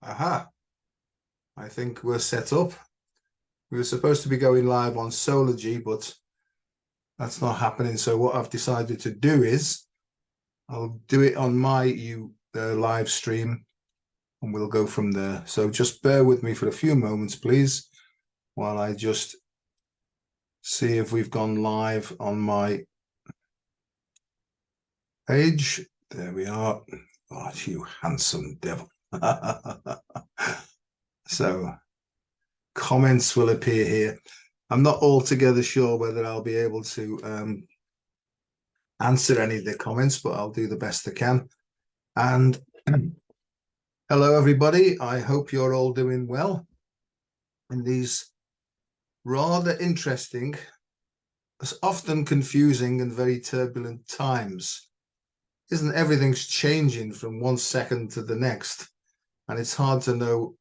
Aha, I think we're set up. We were supposed to be going live on Solargy, but that's not happening. So what I've decided to do is I'll do it on my live stream and we'll go from there. So just bear with me for a few moments, please, while I just see if we've gone live on my page. There we are. Oh, you handsome devil. So comments will appear here. I'm not altogether sure whether I'll be able to answer any of the comments, but I'll do the best I can. And hello, everybody. I hope you're all doing well in these rather interesting, often confusing and very turbulent times. Isn't everything's changing from one second to the next? And it's hard to know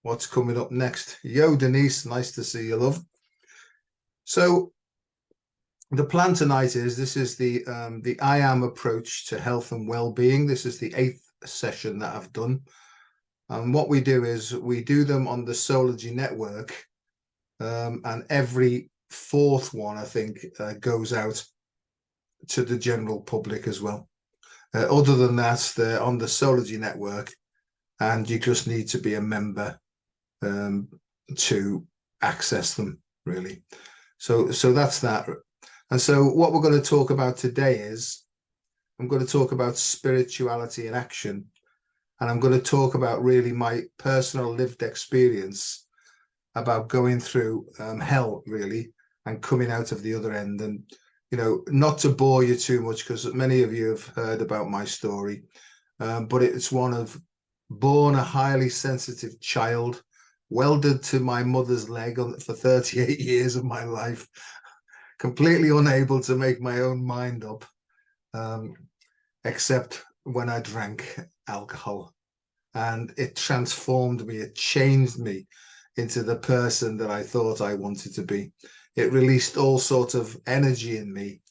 what's coming up next. Yo, Denise, nice to see you, love. So the plan tonight is this is the IAM approach to health and well-being. This is the 8th session that I've done. And what we do is we do them on the Solargy network. And every 4th one, I think, goes out to the general public as well. Other than that, they're on the Solargy network, and you just need to be a member to access them, really. So that's that. And so what we're going to talk about today is I'm going to talk about spirituality in action, and I'm going to talk about really my personal lived experience about going through hell, really, and coming out of the other end. And not to bore you too much, because many of you have heard about my story, but it's one of born a highly sensitive child, welded to my mother's leg for 38 years of my life, completely unable to make my own mind up, except when I drank alcohol. And it transformed me, it changed me into the person that I thought I wanted to be. It released all sorts of energy in me,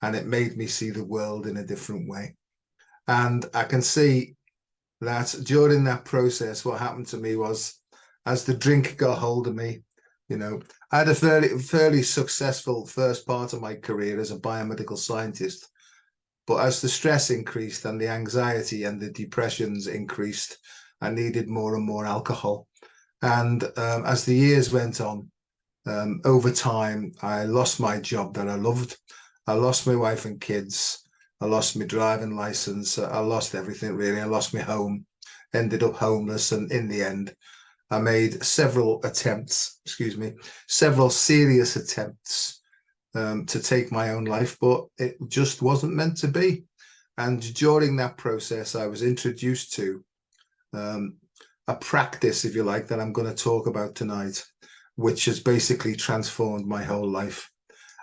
and it made me see the world in a different way. And I can see that during that process, what happened to me was, as the drink got hold of me, I had a fairly successful first part of my career as a biomedical scientist. But as the stress increased and the anxiety and the depressions increased, I needed more and more alcohol. And as the years went on, over time, I lost my job that I loved. I lost my wife and kids. I lost my driving license. I lost everything, really. I lost my home, ended up homeless. And in the end, I made several serious attempts to take my own life, but it just wasn't meant to be. And during that process, I was introduced to a practice, if you like, that I'm going to talk about tonight, which has basically transformed my whole life.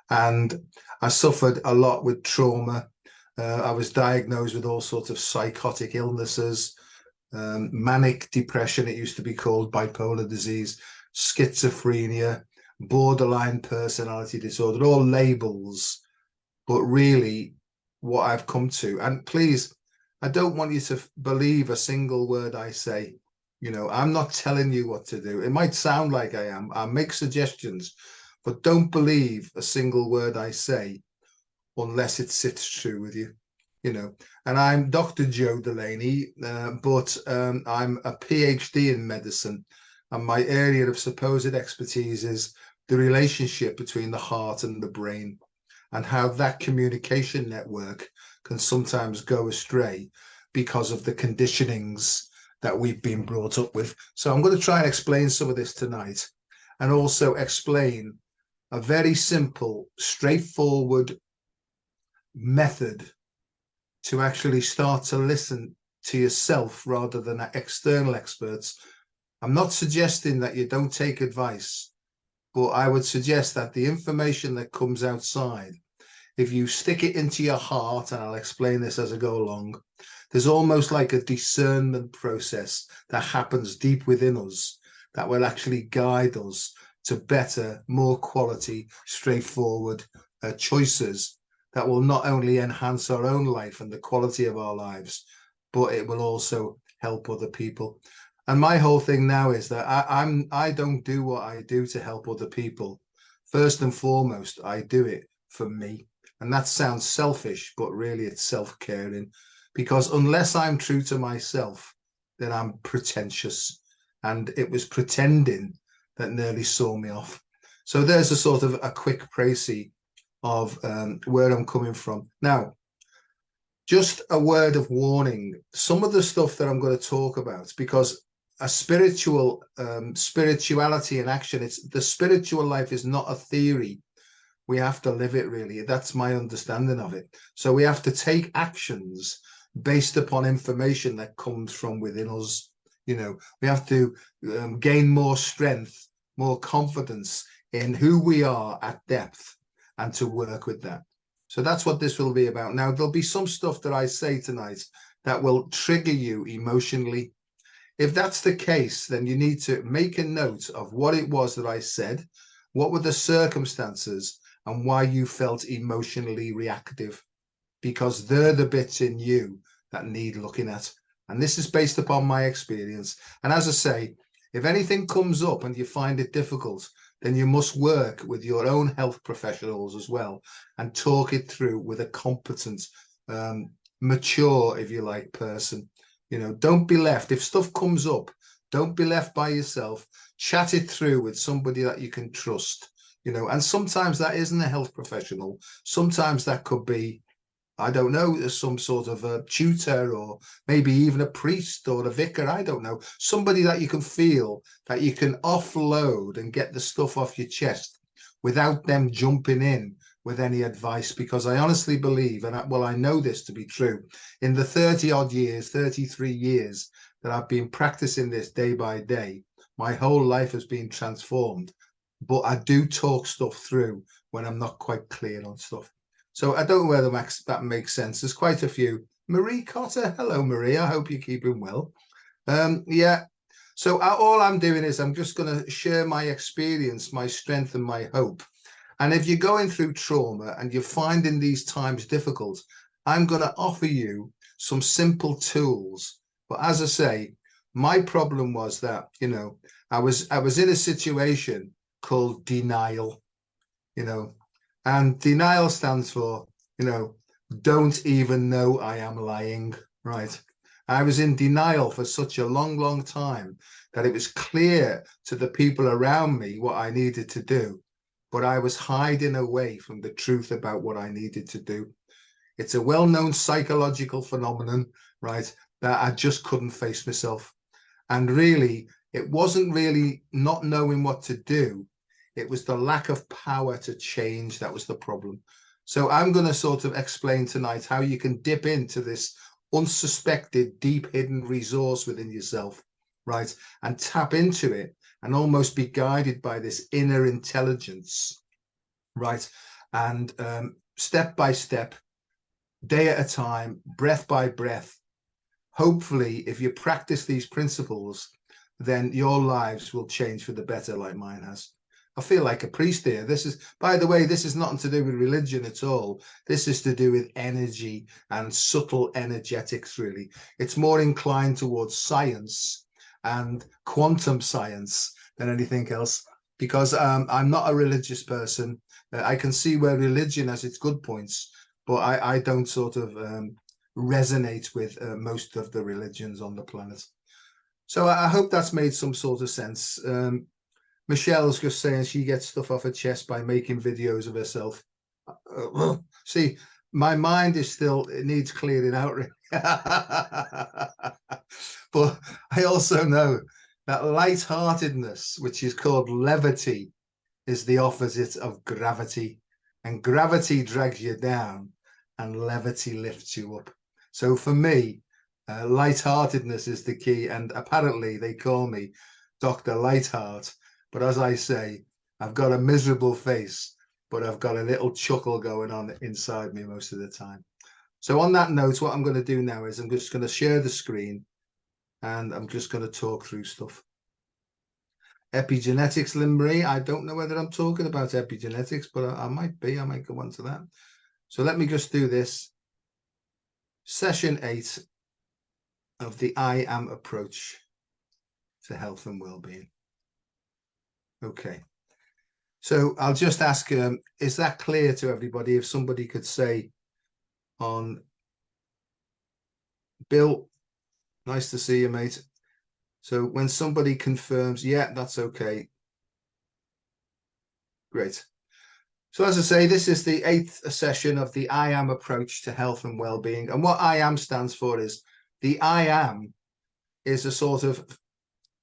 And I suffered a lot with trauma. I was diagnosed with all sorts of psychotic illnesses, manic depression, it used to be called, bipolar disease, schizophrenia, borderline personality disorder, all labels. But really, what I've come to, and please, I don't want you to believe a single word I say. I'm not telling you what to do. It might sound like I am. I make suggestions, but don't believe a single word I say unless it sits true with you. And I'm Dr. Joe Delaney, but I'm a PhD in medicine, and my area of supposed expertise is the relationship between the heart and the brain, and how that communication network can sometimes go astray because of the conditionings that we've been brought up with. So I'm going to try and explain some of this tonight, and also explain a very simple, straightforward method to actually start to listen to yourself rather than external experts. I'm not suggesting that you don't take advice, but I would suggest that the information that comes outside, if you stick it into your heart, and I'll explain this as I go along, there's almost like a discernment process that happens deep within us that will actually guide us to better, more quality, straightforward choices that will not only enhance our own life and the quality of our lives, but it will also help other people. And my whole thing now is that I don't do what I do to help other people. First and foremost, I do it for me. And that sounds selfish, but really it's self-caring. Because unless I'm true to myself, then I'm pretentious. And it was pretending that nearly saw me off. So there's a sort of a quick précis of where I'm coming from. Now, just a word of warning. Some of the stuff that I'm going to talk about, because a spirituality in action, it's the spiritual life is not a theory. We have to live it, really. That's my understanding of it. So we have to take actions based upon information that comes from within us. You know, we have to gain more strength, more confidence in who we are at depth, and to work with that. So that's what this will be about. Now, there'll be some stuff that I say tonight that will trigger you emotionally. If that's the case, then you need to make a note of what it was that I said, what were the circumstances, and why you felt emotionally reactive, because they're the bits in you that need looking at. And this is based upon my experience. And as I say, if anything comes up and you find it difficult, then you must work with your own health professionals as well and talk it through with a competent, mature, if you like, person. You know, don't be left. If stuff comes up, don't be left by yourself. Chat it through with somebody that you can trust, you know, and sometimes that isn't a health professional. Sometimes that could be, I don't know, some sort of a tutor, or maybe even a priest or a vicar. I don't know. Somebody that you can feel that you can offload and get the stuff off your chest without them jumping in with any advice. Because I honestly believe, and I know this to be true, in the 30 odd years, 33 years that I've been practicing this day by day, my whole life has been transformed. But I do talk stuff through when I'm not quite clear on stuff. So I don't know whether that makes sense. There's quite a few. Marie Cotter. Hello, Marie. I hope you're keeping well. Yeah. So all I'm doing is I'm just going to share my experience, my strength, and my hope. And if you're going through trauma and you're finding these times difficult, I'm going to offer you some simple tools. But as I say, my problem was that, you know, I was in a situation called denial, you know, and denial stands for, you know, don't even know I am lying, right? I was in denial for such a long, long time that it was clear to the people around me what I needed to do, but I was hiding away from the truth about what I needed to do. It's a well-known psychological phenomenon, right, that I just couldn't face myself. And really, it wasn't really not knowing what to do. It was the lack of power to change that was the problem. So I'm going to sort of explain tonight how you can dip into this unsuspected, deep hidden resource within yourself, right? And tap into it and almost be guided by this inner intelligence, right? And step by step, day at a time, breath by breath. Hopefully, if you practice these principles, then your lives will change for the better, like mine has. I feel like a priest here. This is, by the way, this is nothing to do with religion at all. This is to do with energy and subtle energetics, really. It's more inclined towards science and quantum science than anything else, because I'm not a religious person. I can see where religion has its good points, but I don't sort of resonate with most of the religions on the planet. So I hope that's made some sort of sense. Michelle's just saying she gets stuff off her chest by making videos of herself. See, my mind is still, it needs clearing out. But I also know that lightheartedness, which is called levity, is the opposite of gravity. And gravity drags you down and levity lifts you up. So for me, lightheartedness is the key. And apparently they call me Dr. Lightheart. But as I say, I've got a miserable face, but I've got a little chuckle going on inside me most of the time. So on that note, what I'm going to do now is I'm just going to share the screen and I'm just going to talk through stuff. Epigenetics, Limbury. I don't know whether I'm talking about epigenetics, but I might be. I might go on to that. So let me just do this. Session 8 of the IAM Approach. to health and well-being. Okay. So I'll just ask, is that clear to everybody? If somebody could say on Bill, nice to see you, mate. So when somebody confirms, yeah, that's okay. Great. So as I say, this is the 8th session of the IAM approach to health and well-being. And what IAM stands for is the IAM is a sort of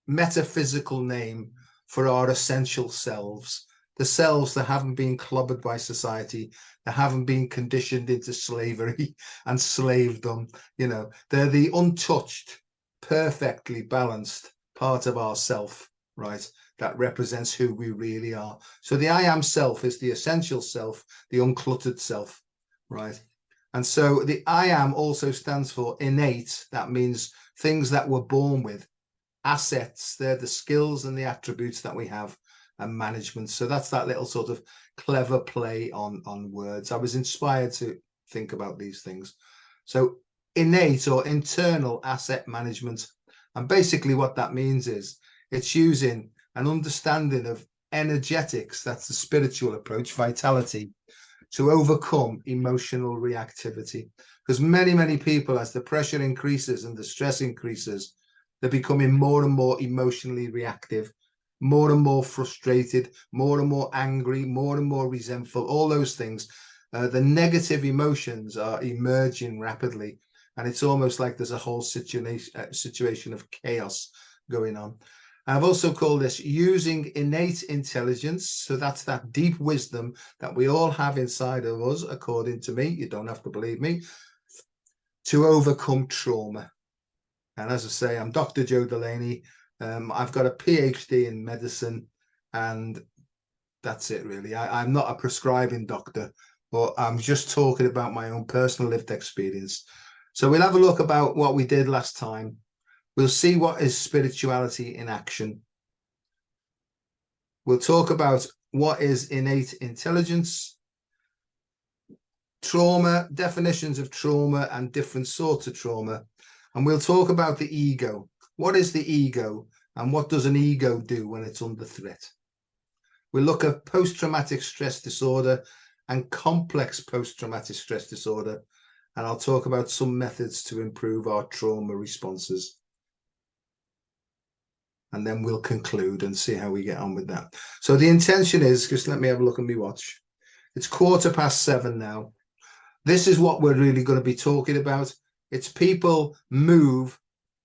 metaphysical name for our essential selves, the selves that haven't been clobbered by society, that haven't been conditioned into slavery and slavedom. You know, they're the untouched, perfectly balanced part of ourself, right? That represents who we really are. So the I am self is the essential self, the uncluttered self, right? And so the I am also stands for innate. That means things that we're born with. Assets, they're the skills and the attributes that we have, and management. So that's that little sort of clever play on words. I was inspired to think about these things. So innate or internal asset management. And basically what that means is it's using an understanding of energetics, that's the spiritual approach, vitality, to overcome emotional reactivity. Because many people, as the pressure increases and the stress increases, they're becoming more and more emotionally reactive, more and more frustrated, more and more angry, more and more resentful, all those things. The negative emotions are emerging rapidly. And it's almost like there's a whole situation of chaos going on. I've also called this using innate intelligence. So that's that deep wisdom that we all have inside of us, according to me. You don't have to believe me, to overcome trauma. And as I say, I'm Dr. Joe Delaney. I've got a PhD in medicine, and that's it, really. I'm not a prescribing doctor, but I'm just talking about my own personal lived experience. So we'll have a look about what we did last time. We'll see what is spirituality in action. We'll talk about what is innate intelligence, trauma, definitions of trauma and different sorts of trauma. And we'll talk about the ego. What is the ego and what does an ego do when it's under threat? We'll look at post-traumatic stress disorder and complex post-traumatic stress disorder. And I'll talk about some methods to improve our trauma responses. And then we'll conclude and see how we get on with that. So the intention is, just let me have a look at my watch. It's 7:15 now. This is what we're really going to be talking about. It's people move,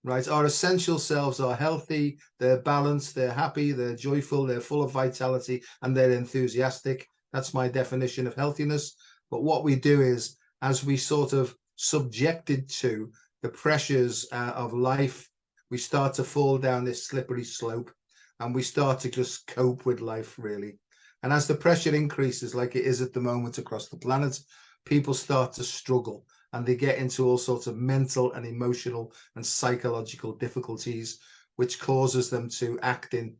right? Our essential selves are healthy, they're balanced, they're happy, they're joyful, they're full of vitality, and they're enthusiastic. That's my definition of healthiness. But what we do is, as we sort of subjected to the pressures of life, we start to fall down this slippery slope, and we start to just cope with life, really. And as the pressure increases, like it is at the moment across the planet, people start to struggle, and they get into all sorts of mental and emotional and psychological difficulties, which causes them to act in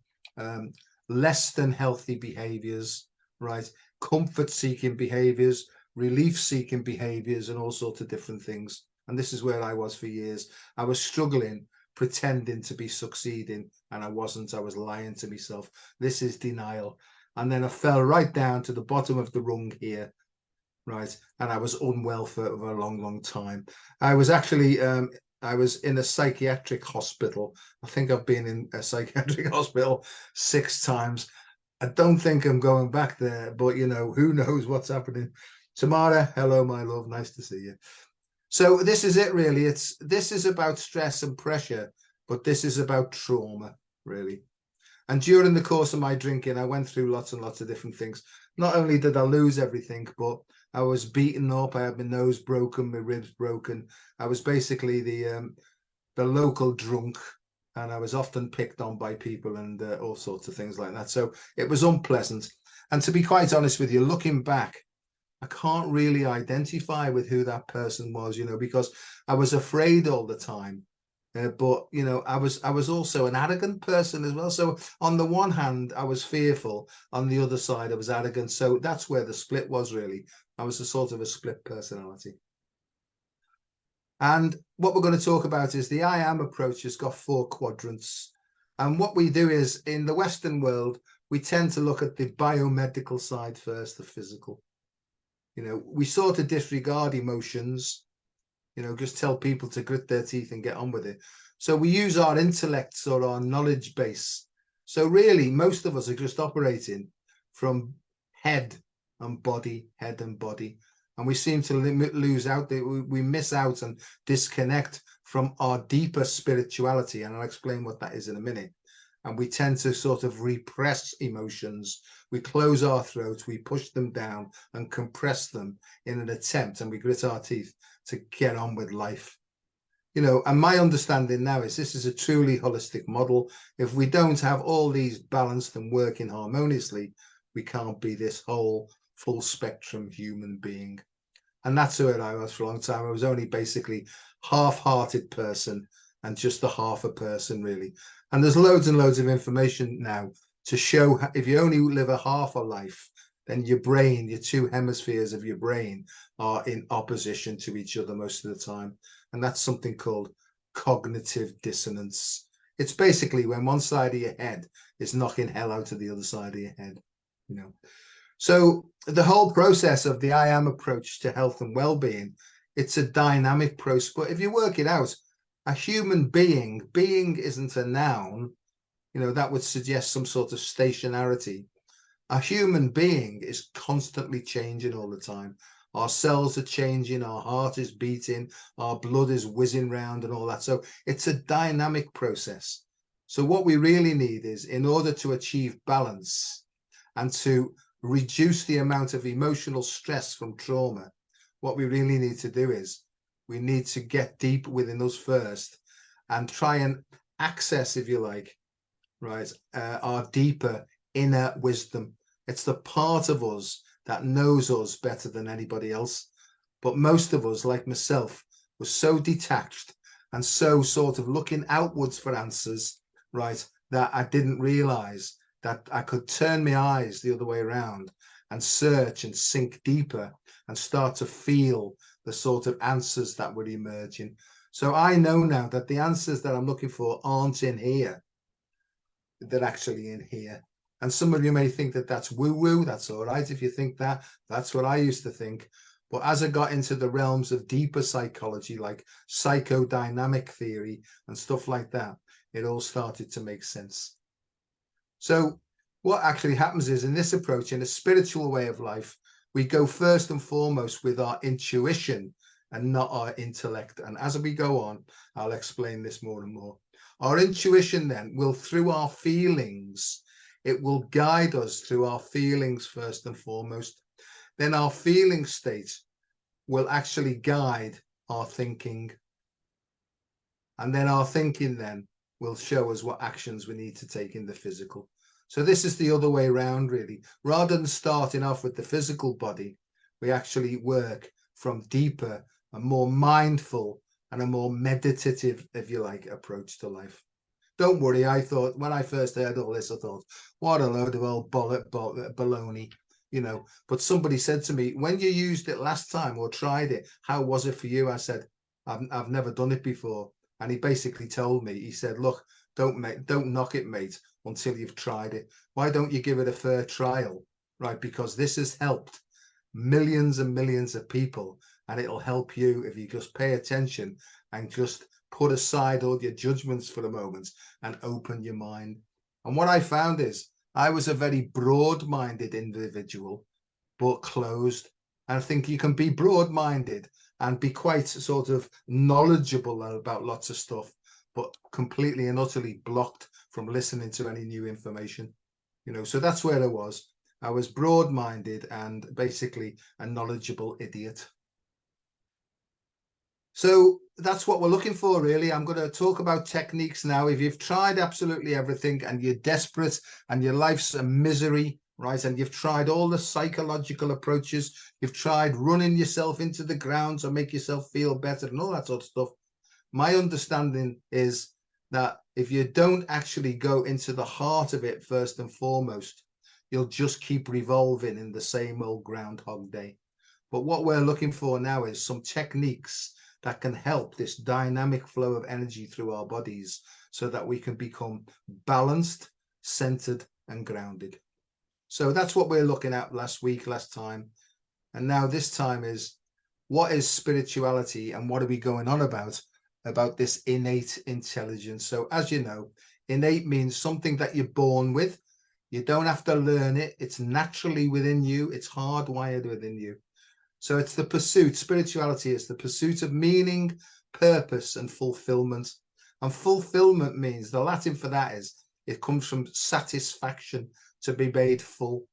less than healthy behaviors, right? Comfort-seeking behaviors, relief-seeking behaviors, and all sorts of different things. And this is where I was for years. I was struggling, pretending to be succeeding, and I wasn't. I was lying to myself. This is denial. And then I fell right down to the bottom of the rung here, right? And I was unwell for a long time. I was actually I was in a psychiatric hospital. I think I've been in a psychiatric hospital 6 times. I don't think I'm going back there, but you know, who knows what's happening. Tamara, hello, my love. Nice to see you. So this is it, really. This is about stress and pressure, but this is about trauma, really. And during the course of my drinking, I went through lots and lots of different things. Not only did I lose everything, but I was beaten up. I had my nose broken, my ribs broken. I was basically the local drunk, and I was often picked on by people and all sorts of things like that. So it was unpleasant. And to be quite honest with you, looking back, I can't really identify with who that person was, you know, because I was afraid all the time. But you know, I was also an arrogant person as well. So on the one hand, I was fearful. On the other side, I was arrogant. So that's where the split was, really. I was a sort of a split personality. And what we're going to talk about is the I am approach has got 4 quadrants. And what we do is, in the Western world, we tend to look at the biomedical side first, the physical. We sort of disregard emotions, just tell people to grit their teeth and get on with it. So we use our intellects or our knowledge base. So really, most of us are just operating from head and body, head and body. And we seem to lose out, we miss out and disconnect from our deeper spirituality. And I'll explain what that is in a minute. And we tend to sort of repress emotions. We close our throats, we push them down and compress them in an attempt, and we grit our teeth to get on with life. And my understanding now is this is a truly holistic model. If we don't have all these balanced and working harmoniously, we can't be this whole full spectrum human being. And that's where I was for a long time. I was only basically half-hearted person and just a half a person, really. And there's loads and loads of information now to show if you only live a half a life, then your brain, your two hemispheres of your brain are in opposition to each other most of the time. And that's something called cognitive dissonance. It's basically when one side of your head is knocking hell out of the other side of your head. So the whole process of the IAM approach to health and well-being, it's a dynamic process. But if you work it out, a human being isn't a noun, that would suggest some sort of stationarity. A human being is constantly changing all the time. Our cells are changing, our heart is beating, our blood is whizzing round and all that. So it's a dynamic process. So what we really need is, in order to achieve balance and to reduce the amount of emotional stress from trauma, what we really need to do is we need to get deep within us first and try and access, if you like, right, our deeper inner wisdom. It's the part of us that knows us better than anybody else. But most of us, like myself, were so detached and so sort of looking outwards for answers, right, that I didn't realize that I could turn my eyes the other way around and search and sink deeper and start to feel the sort of answers that were emerging. So I know now that the answers that I'm looking for aren't in here. They're actually in here. And some of you may think that that's woo-woo. That's all right if you think that. That's what I used to think. But as I got into the realms of deeper psychology, like psychodynamic theory and stuff like that, it all started to make sense. So what actually happens is, in this approach, in a spiritual way of life, we go first and foremost with our intuition and not our intellect. And as we go on, I'll explain this more and more. Our intuition then will, through our feelings, it will guide us through our feelings first and foremost. Then our feeling state will actually guide our thinking. And then our thinking then will show us what actions we need to take in the physical. So this is the other way around, really. Rather than starting off with the physical body, we actually work from deeper and more mindful and a more meditative, if you like, approach to life. Don't worry, I thought, when I first heard all this, I thought, what a load of old baloney, But somebody said to me, when you used it last time or tried it, how was it for you? I said, I've never done it before. And he basically told me, he said, look, don't knock it, mate, until you've tried it. Why don't you give it a fair trial, right? Because this has helped millions and millions of people, and it'll help you if you just pay attention and just put aside all your judgments for a moment and open your mind. And what I found is I was a very broad-minded individual, but closed. And I think you can be broad-minded and be quite sort of knowledgeable about lots of stuff, but completely and utterly blocked from listening to any new information. So that's where I was. I was broad-minded and basically a knowledgeable idiot. So that's what we're looking for, really. I'm going to talk about techniques now. If you've tried absolutely everything and you're desperate and your life's a misery, right, and you've tried all the psychological approaches, you've tried running yourself into the ground to make yourself feel better and all that sort of stuff, my understanding is that if you don't actually go into the heart of it first and foremost, you'll just keep revolving in the same old Groundhog Day. But what we're looking for now is some techniques that can help this dynamic flow of energy through our bodies so that we can become balanced, centered, and grounded. So that's what we're looking at last time. And now this time is, what is spirituality and what are we going on about this innate intelligence? So as you know, innate means something that you're born with. You don't have to learn it. It's naturally within you. It's hardwired within you. So it's the pursuit. Spirituality is the pursuit of meaning, purpose, and fulfillment. And fulfillment means, the Latin for that is, it comes from satisfaction, to be made full.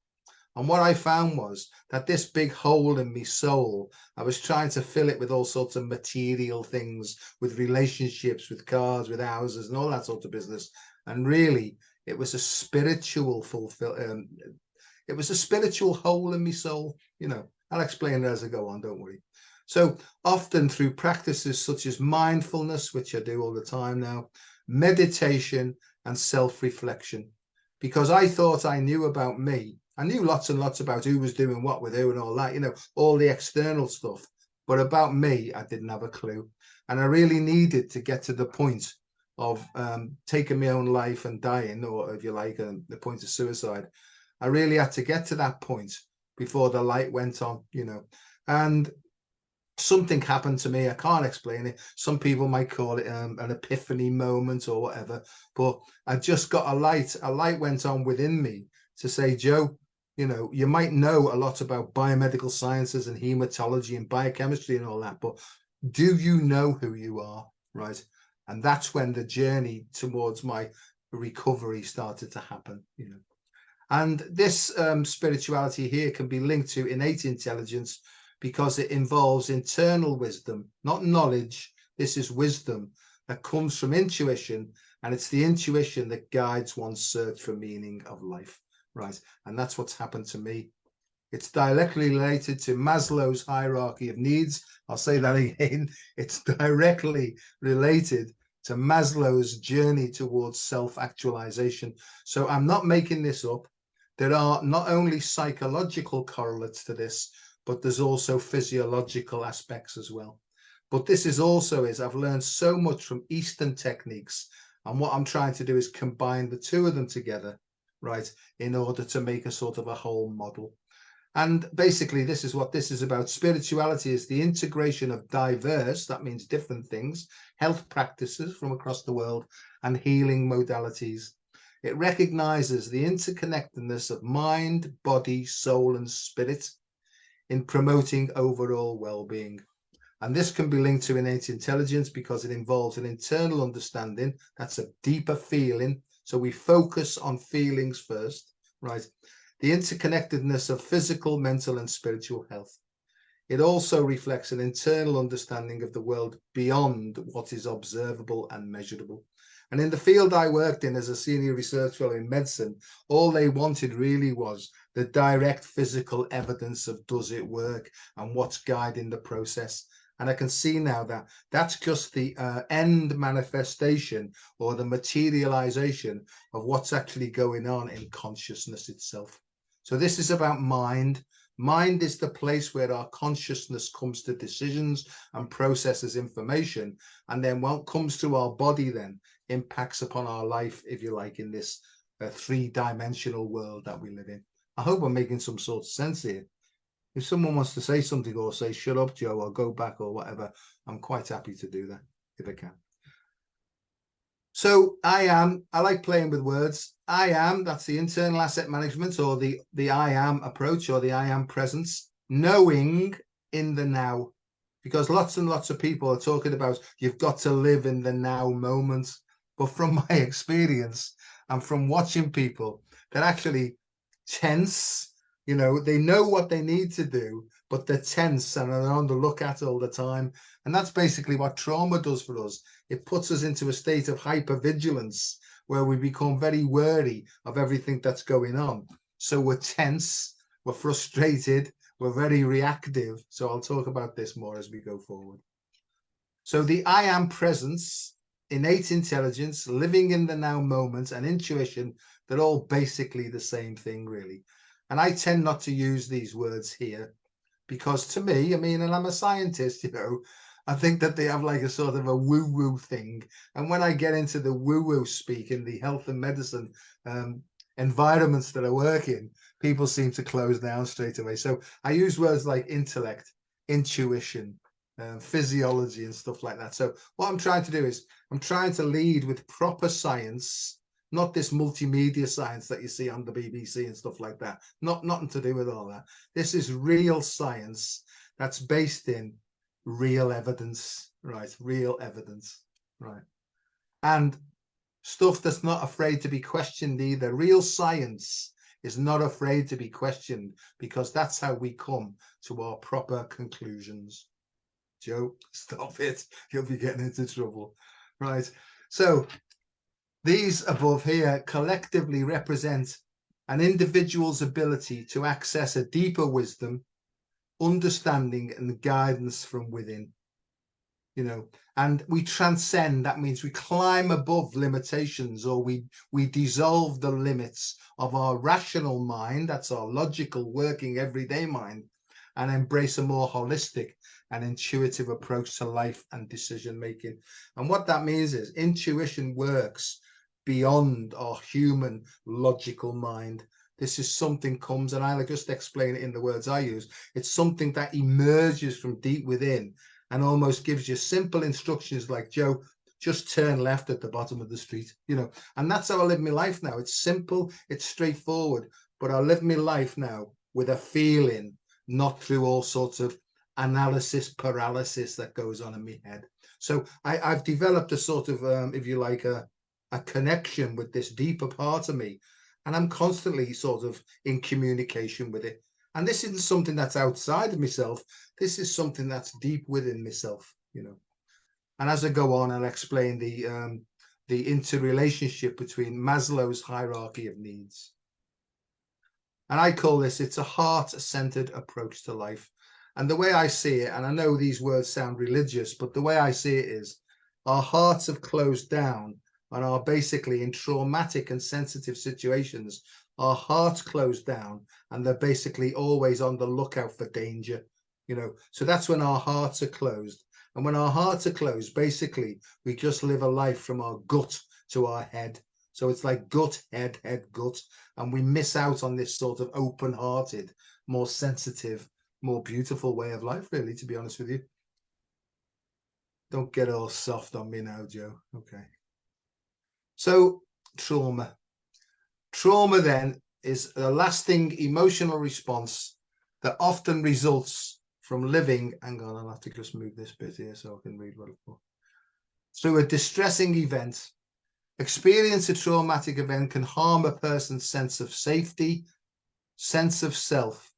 And what I found was that this big hole in my soul, I was trying to fill it with all sorts of material things, with relationships, with cars, with houses, and all that sort of business. And really, it was a spiritual it was a spiritual hole in my soul. You know, I'll explain it as I go on, don't worry. So often through practices such as mindfulness, which I do all the time now, meditation and self-reflection, because I thought I knew about me. I knew lots and lots about who was doing what with who and all that, you know, all the external stuff. But about me, I didn't have a clue. And I really needed to get to the point of taking my own life and dying, or if you like, the point of suicide. I really had to get to that point before the light went on, you know. And something happened to me. I can't explain it. Some people might call it an epiphany moment or whatever. But I just got a light. A light went on within me to say, Joe, you know, you might know a lot about biomedical sciences and hematology and biochemistry and all that, but do you know who you are, right? And that's when the journey towards my recovery started to happen, you know. And this spirituality here can be linked to innate intelligence because it involves internal wisdom, not knowledge. This is wisdom that comes from intuition, and it's the intuition that guides one's search for meaning of life. Right, and that's what's happened to me. It's directly related to Maslow's hierarchy of needs. I'll say that again. It's directly related to Maslow's journey towards self-actualization. So I'm not making this up. There are not only psychological correlates to this, but there's also physiological aspects as well. But this is also, I've learned so much from Eastern techniques, and what I'm trying to do is combine the two of them together, right, in order to make a sort of a whole model. And basically, this is what this is about. Spirituality is the integration of diverse, that means different things, health practices from across the world and healing modalities. It recognizes the interconnectedness of mind, body, soul, and spirit in promoting overall well-being. And this can be linked to innate intelligence because it involves an internal understanding. That's a deeper feeling. So we focus on feelings first, right? The interconnectedness of physical, mental, and spiritual health. It also reflects an internal understanding of the world beyond what is observable and measurable. And in the field I worked in as a senior research fellow in medicine, all they wanted really was the direct physical evidence of does it work and what's guiding the process. And I can see now that that's just the end manifestation or the materialization of what's actually going on in consciousness itself. So this is about mind. Mind is the place where our consciousness comes to decisions and processes information. And then what comes to our body then impacts upon our life, if you like, in this three-dimensional world that we live in. I hope I'm making some sort of sense here. If someone wants to say something or say, shut up, Joe, or go back or whatever, I'm quite happy to do that if I can. So I like playing with words. That's the internal asset management, or the IAM approach, or the IAM presence, knowing in the now. Because lots and lots of people are talking about you've got to live in the now moment. But from my experience and from watching people, they're actually tense. You know, they know what they need to do, but they're tense and are on the lookout all the time. And that's basically what trauma does for us. It puts us into a state of hypervigilance where we become very wary of everything that's going on. So we're tense, we're frustrated, we're very reactive. So I'll talk about this more as we go forward. So the I am presence, innate intelligence, living in the now moment, and intuition, they're all basically the same thing, really. And I tend not to use these words here because to me, I mean, and I'm a scientist, you know, I think that they have like a sort of a woo-woo thing. And when I get into the woo-woo speak in the health and medicine environments that I work in, people seem to close down straight away. So I use words like intellect, intuition, physiology and stuff like that. So what I'm trying to do is I'm trying to lead with proper science, not this multimedia science that you see on the BBC and stuff like that. Nothing to do with all that. This is real science that's based in real evidence, right? Real evidence, right? And stuff that's not afraid to be questioned either. Real science is not afraid to be questioned, because that's how we come to our proper conclusions. Joe, stop it. You'll be getting into trouble, right? So these above here collectively represent an individual's ability to access a deeper wisdom, understanding and guidance from within, and we transcend. That means we climb above limitations, or we dissolve the limits of our rational mind, that's our logical working everyday mind, and embrace a more holistic and intuitive approach to life and decision making. And what that means is intuition works beyond our human logical mind. This is something comes, and I'll just explain it in the words I use. It's something that emerges from deep within and almost gives you simple instructions like, Joe, just turn left at the bottom of the street, and that's how I live my life now. It's simple, it's straightforward, but I live my life now with a feeling, not through all sorts of analysis paralysis that goes on in my head. So I've developed a sort of, if you like, a connection with this deeper part of me, and I'm constantly sort of in communication with it. And this isn't something that's outside of myself. This is something that's deep within myself, And as I go on, I'll explain the interrelationship between Maslow's hierarchy of needs. And I call this, it's a heart-centered approach to life. And the way I see it, and I know these words sound religious, but the way I see it is our hearts have closed down and are basically in traumatic and sensitive situations. Our hearts close down and they're basically always on the lookout for danger, So that's when our hearts are closed. And when our hearts are closed, basically, we just live a life from our gut to our head. So it's like gut, head, gut. And we miss out on this sort of open-hearted, more sensitive, more beautiful way of life, really, to be honest with you. Don't get all soft on me now, Joe. Okay. So trauma. Trauma then is a lasting emotional response that often results from living, hang on, I'll have to just move this bit here so I can read what I've put. Through a distressing event. Experience a traumatic event can harm a person's sense of safety, sense of self,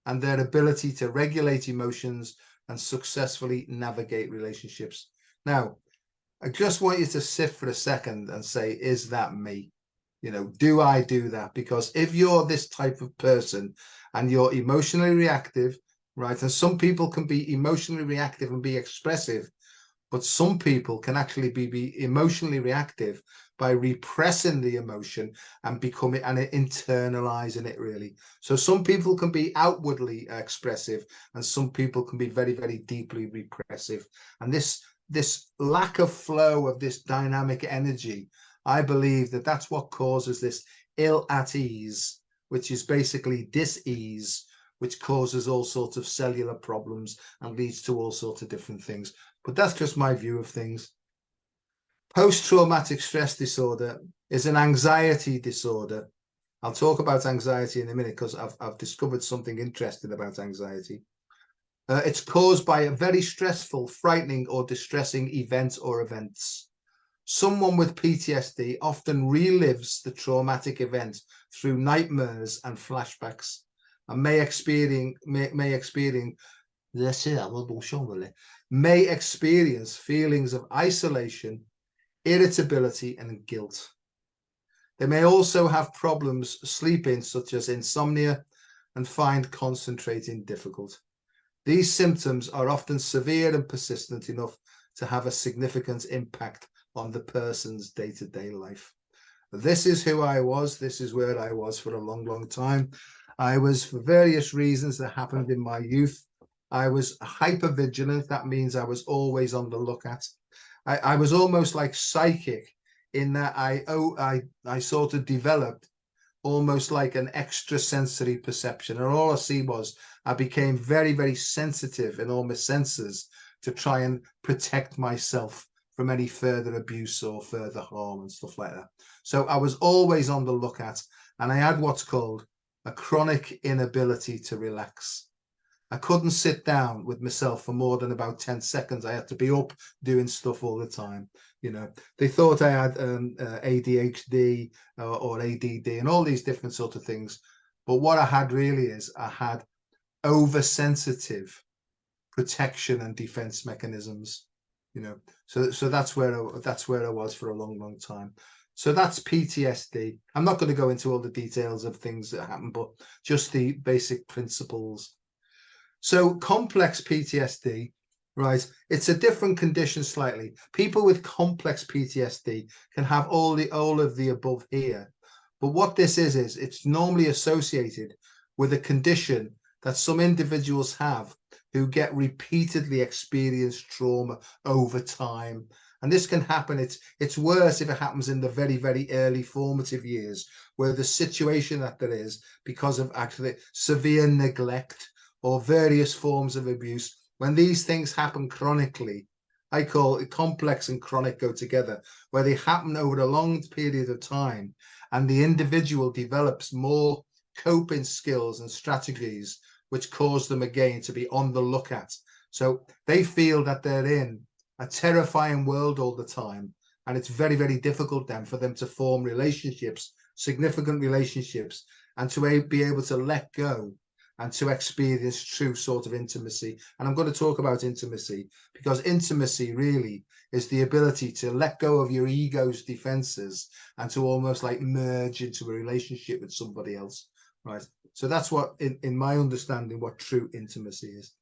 and their ability to regulate emotions and successfully navigate relationships. Now, I just want you to sit for a second and say, is that me? Do I do that? Because if you're this type of person and you're emotionally reactive, right? And some people can be emotionally reactive and be expressive, but some people can actually be emotionally reactive by repressing the emotion and becoming and internalizing it, really. So some people can be outwardly expressive and some people can be very, very deeply repressive. And this lack of flow of this dynamic energy, I believe that's what causes this ill at ease, which is basically dis-ease, which causes all sorts of cellular problems and leads to all sorts of different things. But that's just my view of things. Post-traumatic stress disorder is an anxiety disorder. I'll talk about anxiety in a minute because I've discovered something interesting about anxiety. It's caused by a very stressful, frightening or distressing event or events. Someone with PTSD often relives the traumatic event through nightmares and flashbacks and may experience feelings of isolation, irritability, and guilt. They may also have problems sleeping, such as insomnia, and find concentrating difficult. These symptoms are often severe and persistent enough to have a significant impact on the person's day-to-day life. This is who I was. This is where I was for a long, long time. I was, for various reasons that happened in my youth, I was hyper vigilant. That means I was always on the lookout. I was almost like psychic in that I sort of developed almost like an extrasensory perception. And all I see was I became very, very sensitive in all my senses to try and protect myself from any further abuse or further harm and stuff like that. So I was always on the lookout, and I had what's called a chronic inability to relax. I couldn't sit down with myself for more than about 10 seconds. I had to be up doing stuff all the time. You know, they thought I had ADHD or ADD and all these different sort of things. But what I had really is I had oversensitive protection and defense mechanisms. You know, so that's where I was for a long, long time. So that's PTSD. I'm not going to go into all the details of things that happen, but just the basic principles. So complex PTSD, right? It's a different condition slightly. People with complex PTSD can have all of the above here. But what this is it's normally associated with a condition that some individuals have who get repeatedly experienced trauma over time. And this can happen. It's worse if it happens in the very, very early formative years, where the situation that there is because of actually severe neglect or various forms of abuse. When these things happen chronically, I call it complex and chronic go together, where they happen over a long period of time, and the individual develops more coping skills and strategies, which cause them again to be on the lookout. So they feel that they're in a terrifying world all the time, and it's very, very difficult then for them to form relationships, significant relationships, and to be able to let go and to experience true sort of intimacy. And I'm going to talk about intimacy, because intimacy really is the ability to let go of your ego's defenses and to almost like merge into a relationship with somebody else, right? So that's what, in my understanding, what true intimacy is.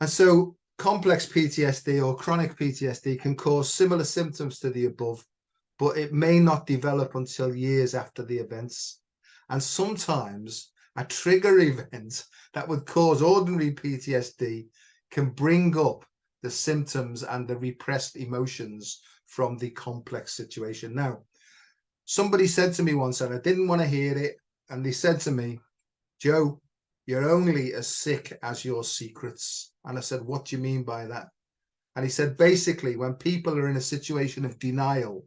And so complex PTSD or chronic PTSD can cause similar symptoms to the above, but it may not develop until years after the events. And sometimes a trigger event that would cause ordinary PTSD can bring up the symptoms and the repressed emotions from the complex situation. Now, somebody said to me once, and I didn't want to hear it, and they said to me, "Joe, you're only as sick as your secrets." And I said, "What do you mean by that?" And he said, basically, when people are in a situation of denial,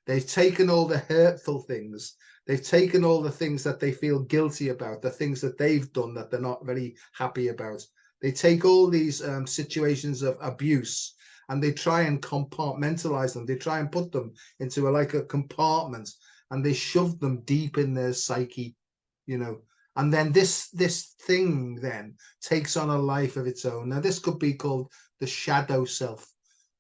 they've taken all the hurtful things, they've taken all the things that they feel guilty about, the things that they've done that they're not very happy about. They take all these situations of abuse and they try and compartmentalize them. They try and put them into like a compartment, and they shove them deep in their psyche, you know. And then this thing then takes on a life of its own. Now, this could be called the shadow self,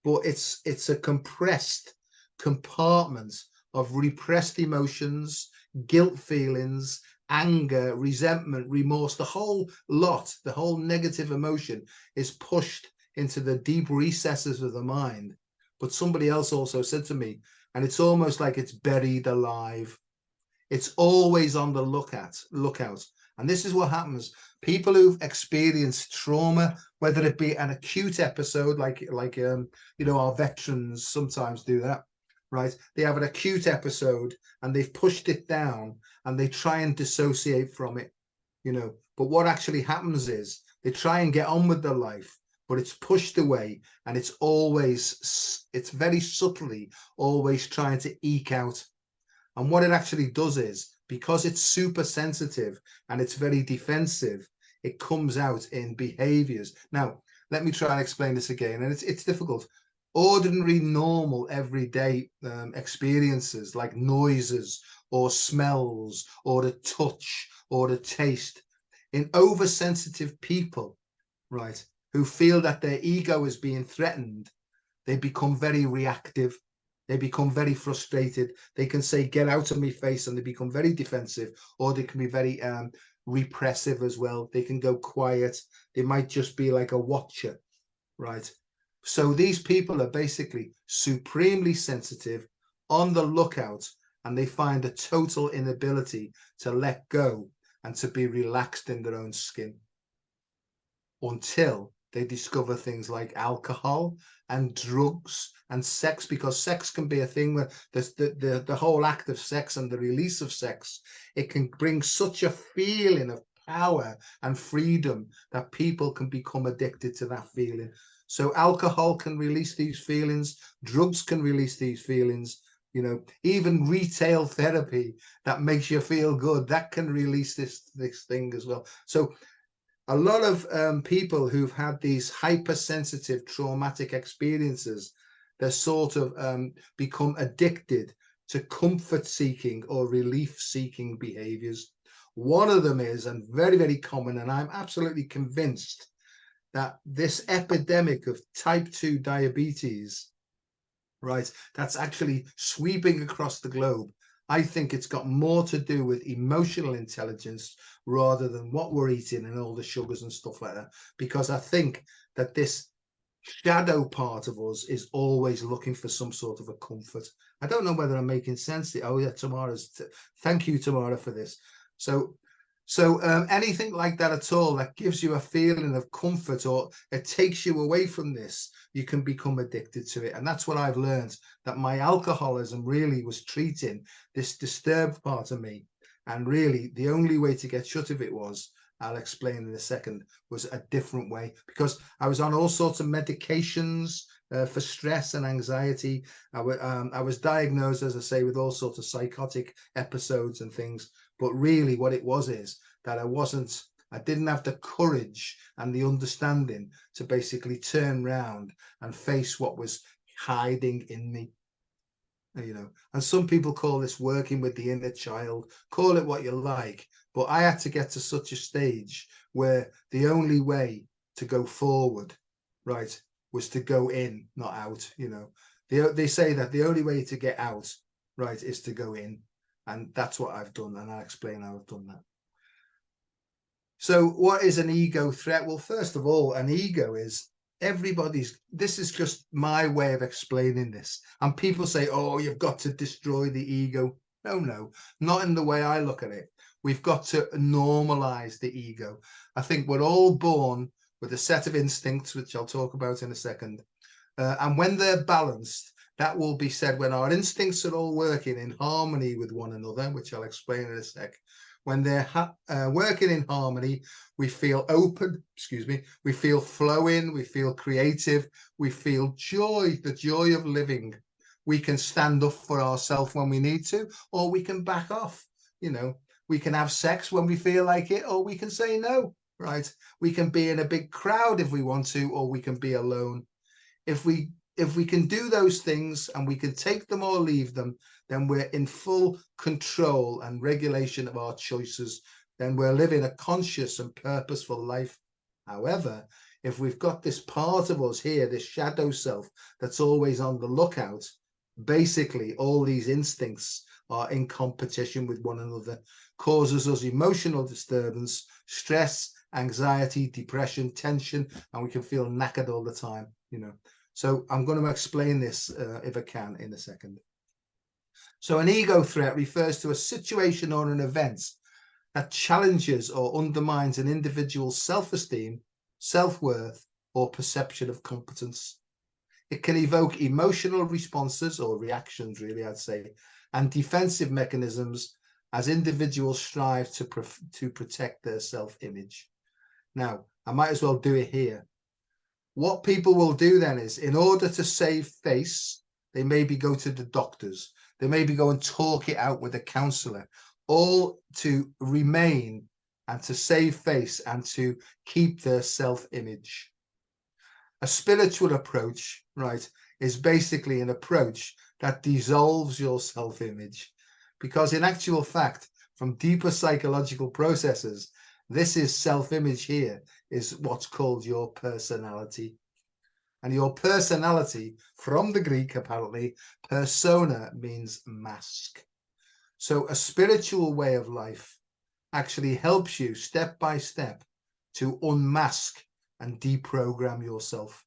but it's a compressed compartment of repressed emotions, guilt feelings, anger, resentment, remorse. The whole lot, the whole negative emotion is pushed into the deep recesses of the mind. But somebody else also said to me, and it's almost like it's buried alive. It's always on the lookout. And this is what happens. People who've experienced trauma, whether it be an acute episode, like our veterans sometimes do that, right? They have an acute episode and they've pushed it down and they try and dissociate from it, But what actually happens is they try and get on with their life, but it's pushed away, and it's very subtly always trying to eke out. And what it actually does is, because it's super sensitive and it's very defensive, it comes out in behaviors. Now, let me try and explain this again, and it's difficult. Ordinary, normal, everyday experiences like noises or smells or the touch or the taste, in oversensitive people, right, who feel that their ego is being threatened, they become very reactive. They become very frustrated. They can say, "Get out of my face," and they become very defensive, or they can be very repressive as well. They can go quiet. They might just be like a watcher, right? So these people are basically supremely sensitive, on the lookout, and they find a total inability to let go and to be relaxed in their own skin until they discover things like alcohol and drugs and sex, because sex can be a thing where the whole act of sex and the release of sex, it can bring such a feeling of power and freedom that people can become addicted to that feeling. So alcohol can release these feelings, drugs can release these feelings, even retail therapy that makes you feel good, that can release this thing as well. So a lot of people who've had these hypersensitive traumatic experiences, they're sort of become addicted to comfort seeking or relief seeking behaviors. One of them is, and very, very common, and I'm absolutely convinced that this epidemic of type 2 diabetes, right, that's actually sweeping across the globe, I think it's got more to do with emotional intelligence rather than what we're eating and all the sugars and stuff like that. Because I think that this shadow part of us is always looking for some sort of a comfort. I don't know whether I'm making sense. Oh yeah, thank you, Tamara, for this. So anything like that at all that gives you a feeling of comfort or it takes you away from this, you can become addicted to it. And that's what I've learned, that my alcoholism really was treating this disturbed part of me. And really the only way to get shut of it was, I'll explain in a second, was a different way, because I was on all sorts of medications for stress and anxiety. I was diagnosed, as I say, with all sorts of psychotic episodes and things. But really what it was is that I didn't have the courage and the understanding to basically turn around and face what was hiding in me. And some people call this working with the inner child, call it what you like. But I had to get to such a stage where the only way to go forward, right, was to go in, not out. They say that the only way to get out, right, is to go in. And that's what I've done, and I'll explain how I've done that. So what is an ego threat? Well, first of all, an ego is this is just my way of explaining this. And people say, oh, you've got to destroy the ego. No, not in the way I look at it. We've got to normalize the ego. I think we're all born with a set of instincts, which I'll talk about in a second. And when they're balanced, that will be said when our instincts are all working in harmony with one another, which I'll explain in a sec. When they're working in harmony, we feel open, we feel flowing, we feel creative, we feel joy, the joy of living. We can stand up for ourselves when we need to, or we can back off. We can have sex when we feel like it, or we can say no, right? We can be in a big crowd if we want to, or we can be alone. If we can do those things and we can take them or leave them, then we're in full control and regulation of our choices. Then we're living a conscious and purposeful life. However, if we've got this part of us here, this shadow self that's always on the lookout, basically all these instincts are in competition with one another, causes us emotional disturbance, stress, anxiety, depression, tension, and we can feel knackered all the time. So I'm going to explain this, if I can, in a second. So an ego threat refers to a situation or an event that challenges or undermines an individual's self-esteem, self-worth, or perception of competence. It can evoke emotional responses or reactions, really, I'd say, and defensive mechanisms as individuals strive to protect their self-image. Now, I might as well do it here. What people will do then is, in order to save face, they maybe go to the doctors. They maybe go and talk it out with a counselor, all to remain and to save face and to keep their self-image. A spiritual approach, right, is basically an approach that dissolves your self-image, because in actual fact, from deeper psychological processes, this is self-image here is what's called your personality. And your personality, from the Greek apparently, persona means mask. So a spiritual way of life actually helps you step by step to unmask and deprogram yourself,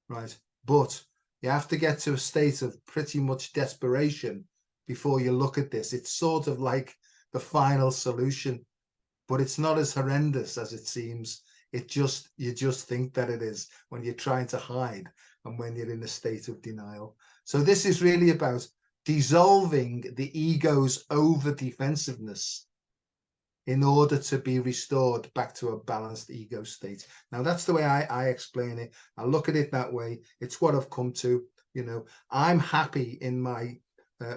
right? But you have to get to a state of pretty much desperation before you look at this. It's sort of like the final solution. but it's not as horrendous as it seems. You just think that it is when you're trying to hide and when you're in a state of denial. So this is really about dissolving the ego's over defensiveness in order to be restored back to a balanced ego state. Now, that's the way I explain it. I look at it that way. It's what I've come to. I'm happy in my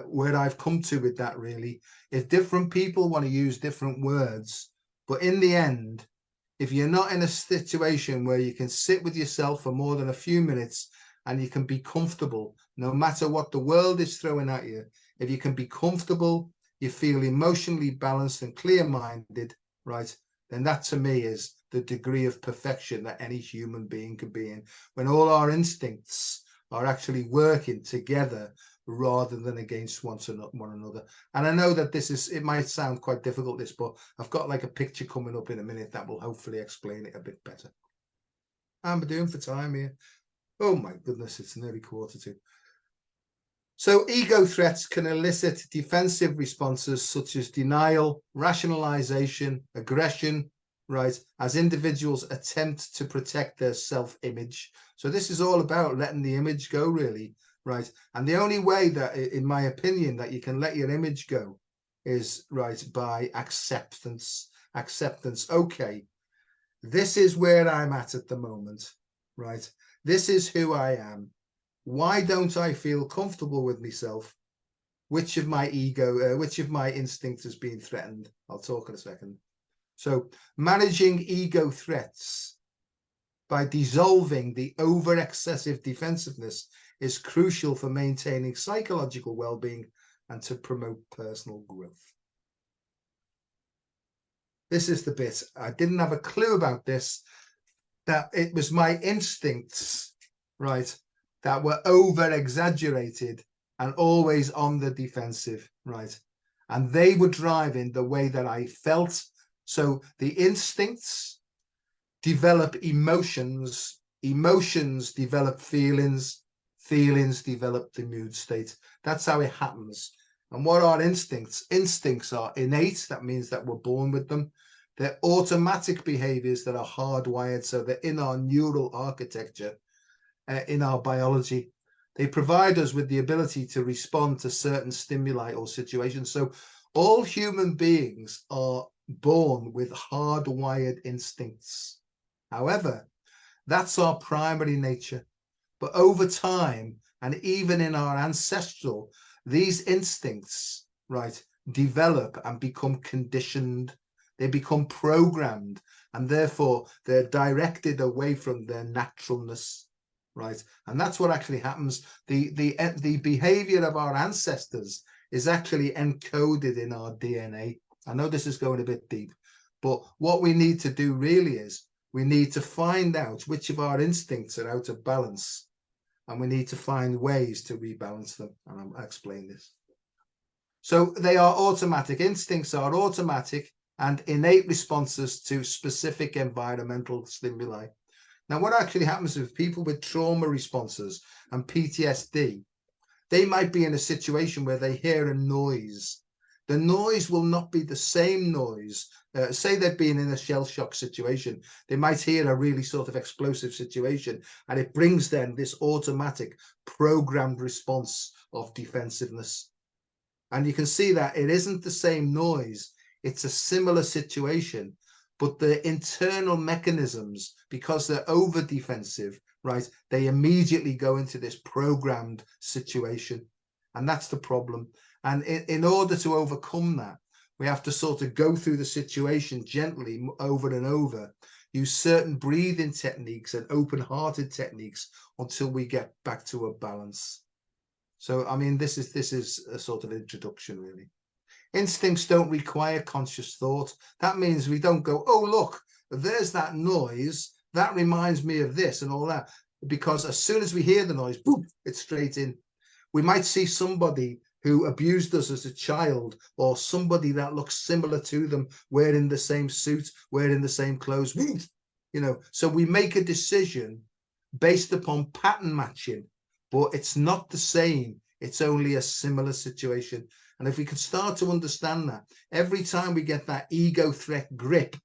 where I've come to with that, really. If different people want to use different words, but in the end, if you're not in a situation where you can sit with yourself for more than a few minutes and you can be comfortable, no matter what the world is throwing at you, if you can be comfortable, you feel emotionally balanced and clear-minded, right, then that to me is the degree of perfection that any human being can be in, when all our instincts are actually working together rather than against one another. And I know that it might sound quite difficult, this, but I've got like a picture coming up in a minute that will hopefully explain it a bit better. How am I doing for time here? Oh my goodness, it's nearly 1:45. So ego threats can elicit defensive responses such as denial, rationalization, aggression, right, as individuals attempt to protect their self-image. So this is all about letting the image go, really, right? And the only way that, in my opinion, that you can let your image go is, right, by acceptance. Okay, this is where I'm at the moment, right? This is who I am. Why don't I feel comfortable with myself? Which of my instincts has been threatened? I'll talk in a second. So managing ego threats by dissolving the over excessive defensiveness is crucial for maintaining psychological well-being and to promote personal growth. This is the bit. I didn't have a clue about this, that it was my instincts, right, that were over exaggerated and always on the defensive, right? And they were driving the way that I felt. So the instincts develop emotions, emotions develop feelings, feelings develop the mood state. That's how it happens. And what are instincts? Instincts are innate. That means that we're born with them. They're automatic behaviors that are hardwired, so they're in our neural architecture, in our biology. They provide us with the ability to respond to certain stimuli or situations. So all human beings are born with hardwired instincts. However, that's our primary nature. But over time, and even in our ancestral, these instincts, right, develop and become conditioned. They become programmed, and therefore they're directed away from their naturalness, right? And that's what actually happens. The behavior of our ancestors is actually encoded in our DNA. I know this is going a bit deep, but what we need to do really is we need to find out which of our instincts are out of balance, and we need to find ways to rebalance them. And I'll explain this. So they are automatic. Instincts are automatic and innate responses to specific environmental stimuli. Now, what actually happens with people with trauma responses and PTSD, they might be in a situation where they hear a noise. The noise will not be the same noise. Say they've been in a shell shock situation. They might hear a really sort of explosive situation, and it brings them this automatic programmed response of defensiveness. And you can see that it isn't the same noise. It's a similar situation, but the internal mechanisms, because they're over defensive, right, they immediately go into this programmed situation. And that's the problem. And in order to overcome that, we have to sort of go through the situation gently over and over, use certain breathing techniques and open-hearted techniques until we get back to a balance. So, I mean, this is a sort of introduction, really. Instincts don't require conscious thought. That means we don't go, oh, look, there's that noise. That reminds me of this and all that. Because as soon as we hear the noise, boom, it's straight in. We might see somebody who abused us as a child, or somebody that looks similar to them, wearing the same suit, wearing the same clothes, you know. So we make a decision based upon pattern matching, but it's not the same. It's only a similar situation. And if we could start to understand that every time we get that ego threat grip,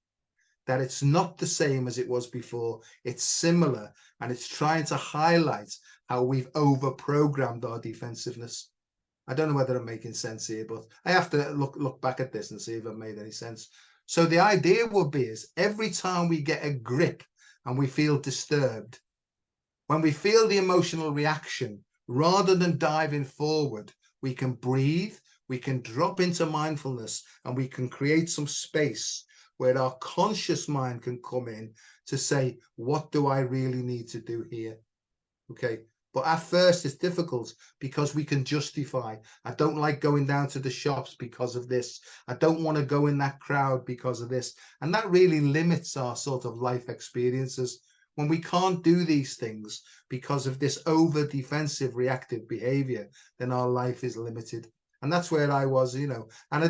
that it's not the same as it was before, it's similar, and it's trying to highlight how we've over-programmed our defensiveness. I don't know whether I'm making sense here, but I have to look back at this and see if I've made any sense. So the idea would be is every time we get a grip and we feel disturbed, when we feel the emotional reaction, rather than diving forward, we can breathe, we can drop into mindfulness, and we can create some space where our conscious mind can come in to say, what do I really need to do here? Okay. But at first it's difficult because we can justify. I don't like going down to the shops because of this. I don't want to go in that crowd because of this. And that really limits our sort of life experiences. When we can't do these things because of this over defensive reactive behavior, then our life is limited. And that's where I was, you know, and I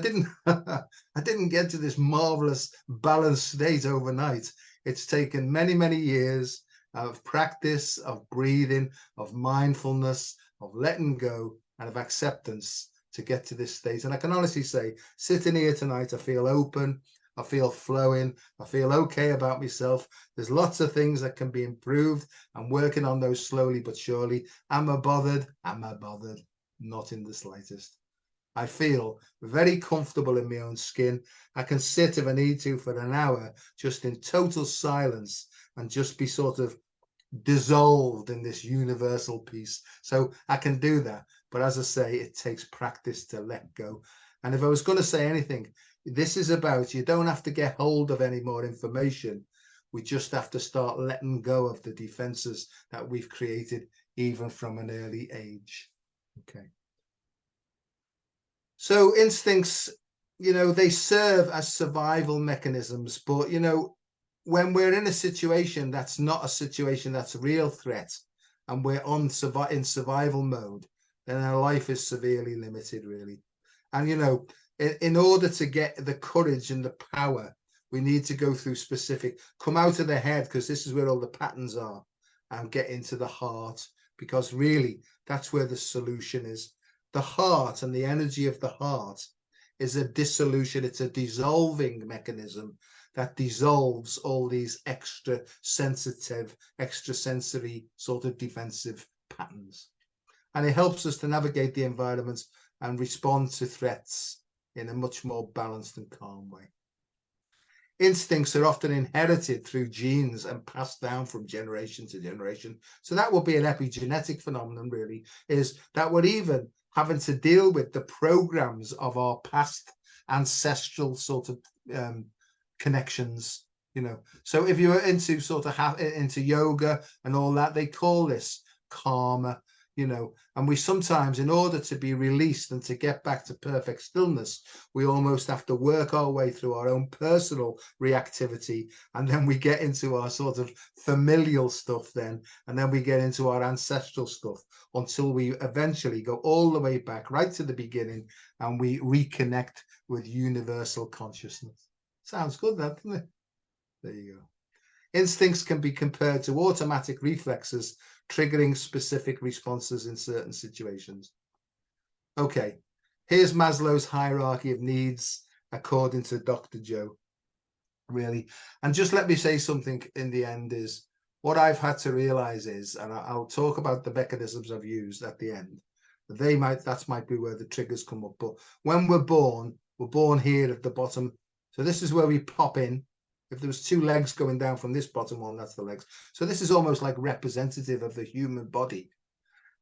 didn't get to this marvelous balanced state overnight. It's taken many, many years of practice, of breathing, of mindfulness, of letting go, and of acceptance to get to this state. And I can honestly say, sitting here tonight, I feel open, I feel flowing, I feel okay about myself. There's lots of things that can be improved. I'm working on those slowly but surely. Am I bothered? Am I bothered? Not in the slightest. I feel very comfortable in my own skin. I can sit if I need to for an hour, just in total silence, and just be sort of dissolved in this universal peace. So I can do that. But as I say, it takes practice to let go. And if I was going to say anything, this is about, you don't have to get hold of any more information. We just have to start letting go of the defenses that we've created, even from an early age. Okay. So instincts, you know, they serve as survival mechanisms, but, you know, when we're in a situation that's not a situation that's a real threat, and we're in survival mode, then our life is severely limited, really. And, you know, in order to get the courage and the power, we need to go through come out of the head, because this is where all the patterns are, and get into the heart, because really that's where the solution is. The heart and the energy of the heart is a dissolution. It's a dissolving mechanism that dissolves all these extra sensitive, extrasensory sort of defensive patterns. And it helps us to navigate the environment and respond to threats in a much more balanced and calm way. Instincts are often inherited through genes and passed down from generation to generation. So that would be an epigenetic phenomenon, really, is that we're even having to deal with the programs of our past ancestral sort of connections, you know. So if you're into sort of into yoga and all that, they call this karma, you know. And we sometimes, in order to be released and to get back to perfect stillness, we almost have to work our way through our own personal reactivity, and then we get into our sort of familial stuff then, and then we get into our ancestral stuff, until we eventually go all the way back right to the beginning, and we reconnect with universal consciousness. Sounds good, that, doesn't it? There you go. Instincts can be compared to automatic reflexes, triggering specific responses in certain situations. Okay, here's Maslow's hierarchy of needs according to Dr. Joe, really. And just let me say something in the end is, what I've had to realize is, and I'll talk about the mechanisms I've used at the end, that might be where the triggers come up. But when we're born here at the bottom. So this is where we pop in. If there was two legs going down from this bottom one, that's the legs. So this is almost like representative of the human body.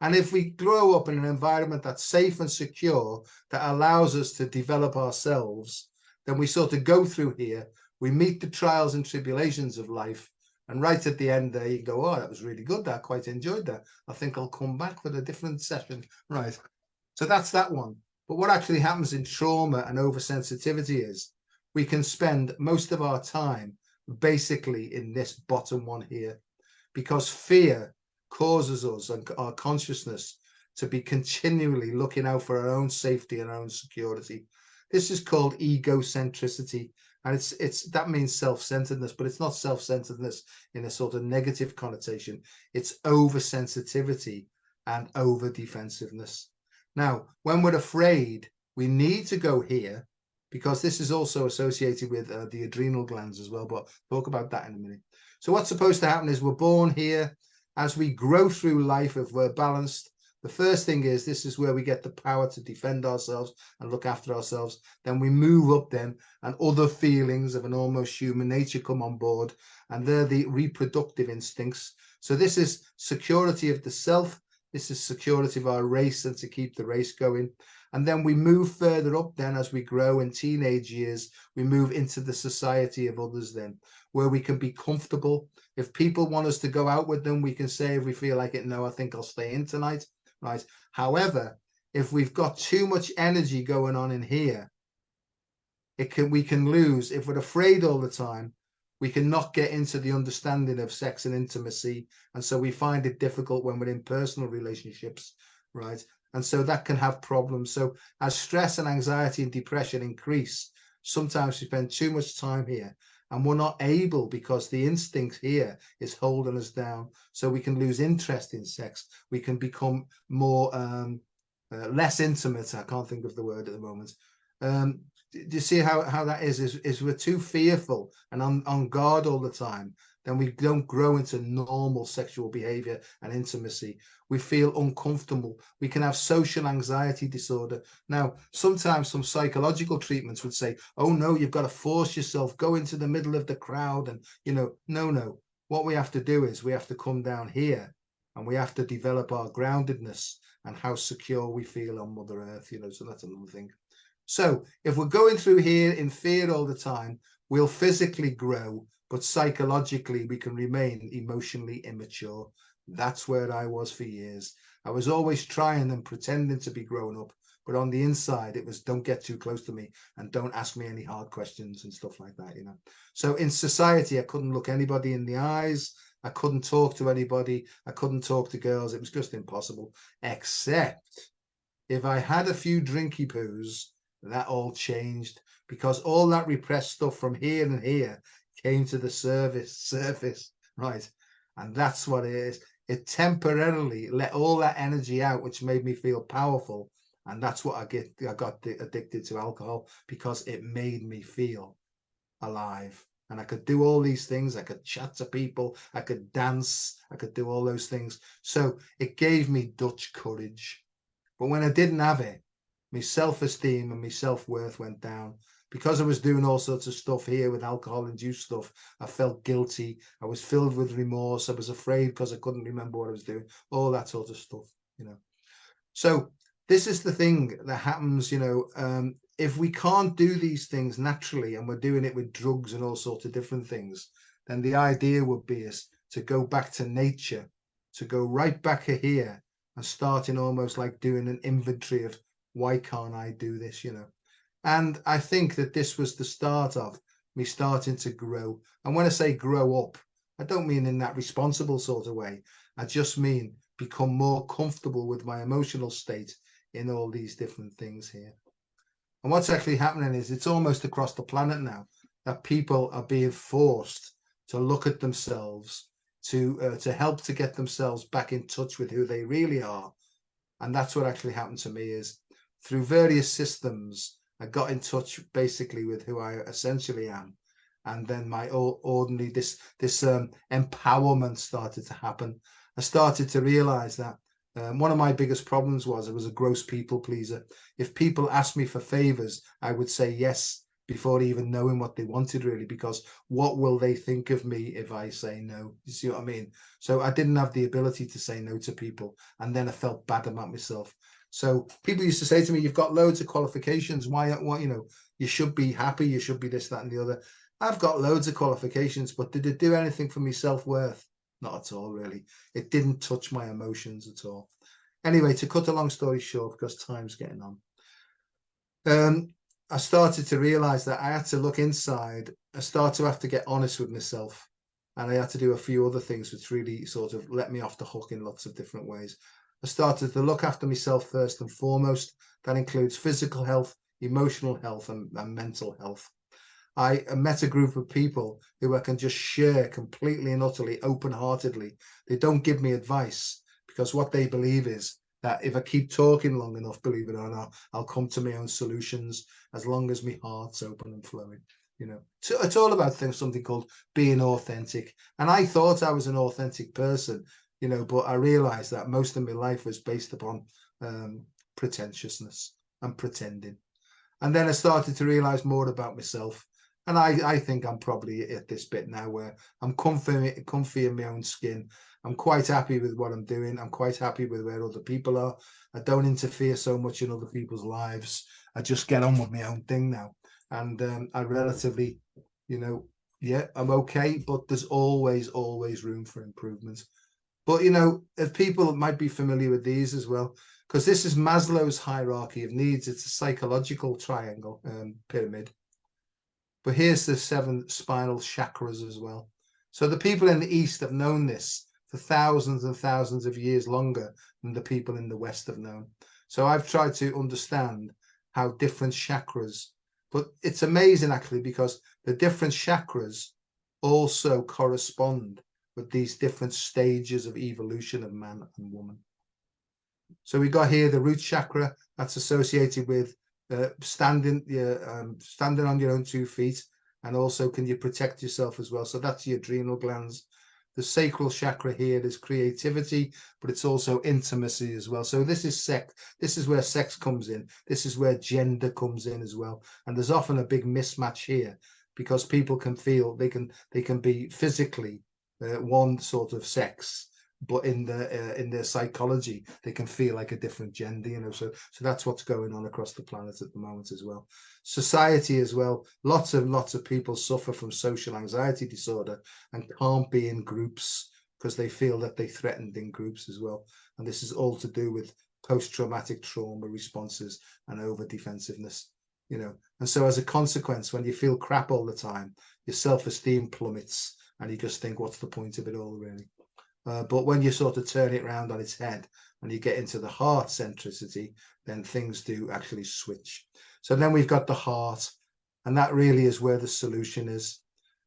And if we grow up in an environment that's safe and secure, that allows us to develop ourselves, then we sort of go through here, we meet the trials and tribulations of life, and right at the end there you go, oh, that was really good, I quite enjoyed that. I think I'll come back for a different session. Right. So that's that one. But what actually happens in trauma and oversensitivity is, we can spend most of our time basically in this bottom one here, because fear causes us and our consciousness to be continually looking out for our own safety and our own security. This is called egocentricity, and that means self-centeredness, but it's not self-centeredness in a sort of negative connotation. It's oversensitivity and over defensiveness. Now, when we're afraid, We need to go here because this is also associated with the adrenal glands as well, but talk about that in a minute. So what's supposed to happen is we're born here. As we grow through life, if we're balanced, the first thing is this is where we get the power to defend ourselves and look after ourselves. Then we move up then, and other feelings of an almost human nature come on board, and they're the reproductive instincts. So this is security of the self. This is security of our race and to keep the race going. And then we move further up then as we grow in teenage years, we move into the society of others then, where we can be comfortable. If people want us to go out with them, we can say if we feel like it, no, I think I'll stay in tonight, right? However, if we've got too much energy going on in here, we can lose. If we're afraid all the time, we can not get into the understanding of sex and intimacy. And so we find it difficult when we're in personal relationships, right? And so that can have problems. So as stress and anxiety and depression increase, sometimes we spend too much time here and we're not able because the instinct here is holding us down. So we can lose interest in sex. We can become more, less intimate. I can't think of the word at the moment. Do you see how that is we're too fearful and on guard all the time, then we don't grow into normal sexual behavior and intimacy. We feel uncomfortable. We can have social anxiety disorder. Now, sometimes some psychological treatments would say, oh no, you've got to force yourself, go into the middle of the crowd. And, no. What we have to do is we have to come down here and we have to develop our groundedness and how secure we feel on Mother Earth, so that's another thing. So if we're going through here in fear all the time, we'll physically grow, but psychologically we can remain emotionally immature. That's where I was for years. I was always trying and pretending to be grown up, but on the inside it was don't get too close to me and don't ask me any hard questions and stuff like that, So in society, I couldn't look anybody in the eyes. I couldn't talk to anybody. I couldn't talk to girls. It was just impossible, except if I had a few drinky poos. That all changed because all that repressed stuff from here and here came to the surface, right? And that's what it is. It temporarily let all that energy out, which made me feel powerful. And that's what I got addicted to alcohol because it made me feel alive. And I could do all these things. I could chat to people. I could dance. I could do all those things. So it gave me Dutch courage. But when I didn't have it, my self-esteem and my self-worth went down because I was doing all sorts of stuff here with alcohol-induced stuff. I felt guilty. I was filled with remorse. I was afraid because I couldn't remember what I was doing, all that sort of stuff, So this is the thing that happens, if we can't do these things naturally and we're doing it with drugs and all sorts of different things, then the idea would be is to go back to nature, to go right back here and starting almost like doing an inventory of why can't I do this, And I think that this was the start of me starting to grow. And when I say grow up, I don't mean in that responsible sort of way. I just mean become more comfortable with my emotional state in all these different things here. And what's actually happening is it's almost across the planet now that people are being forced to look at themselves, to help to get themselves back in touch with who they really are. And that's what actually happened to me is through various systems, I got in touch basically with who I essentially am. And then my ordinary, this empowerment started to happen. I started to realize that one of my biggest problems was I was a gross people pleaser. If people asked me for favors, I would say yes before even knowing what they wanted really, because what will they think of me if I say no? You see what I mean? So I didn't have the ability to say no to people. And then I felt bad about myself. So people used to say to me, you've got loads of qualifications. Why, you should be happy. You should be this, that, and the other. I've got loads of qualifications, but did it do anything for my self-worth? Not at all, really. It didn't touch my emotions at all. Anyway, to cut a long story short, because time's getting on, I started to realize that I had to look inside. I started to have to get honest with myself. And I had to do a few other things which really sort of let me off the hook in lots of different ways. I started to look after myself first and foremost. That includes physical health, emotional health, and mental health. I met a group of people who I can just share completely and utterly, open-heartedly. They don't give me advice because what they believe is that if I keep talking long enough, believe it or not, I'll come to my own solutions as long as my heart's open and flowing. You know, so it's all about something called being authentic. And I thought I was an authentic person, you know, but I realized that most of my life was based upon pretentiousness and pretending. And then I started to realize more about myself. And I think I'm probably at this bit now where I'm comfy in my own skin. I'm quite happy with what I'm doing. I'm quite happy with where other people are. I don't interfere so much in other people's lives. I just get on with my own thing now. And I relatively, you know, yeah, I'm okay, but there's always room for improvement. But, you know, if people might be familiar with these as well, because this is Maslow's hierarchy of needs. It's a psychological triangle pyramid. But here's the 7 spinal chakras as well. So the people in the East have known this for thousands and thousands of years longer than the people in the West have known. So I've tried to understand how different chakras, but it's amazing actually, because the different chakras also correspond with these different stages of evolution of man and woman. So we got here the root chakra, that's associated with standing on your own 2 feet, and also can you protect yourself as well. So that's your adrenal glands. The sacral chakra here is creativity, but it's also intimacy as well. So this is sex. This is where sex comes in. This is where gender comes in as well. And there's often a big mismatch here, because people can feel they can be physically one sort of sex, but in their psychology they can feel like a different gender, you know. So that's what's going on across the planet at the moment as well. Society as well, lots of people suffer from social anxiety disorder and can't be in groups because they feel that they threatened in groups as well. And this is all to do with post-traumatic trauma responses and over defensiveness, you know. And so as a consequence, when you feel crap all the time, your self-esteem plummets and you just think, what's the point of it all, really? But when you sort of turn it around on its head and you get into the heart centricity, then things do actually switch. So then we've got the heart, and that really is where the solution is.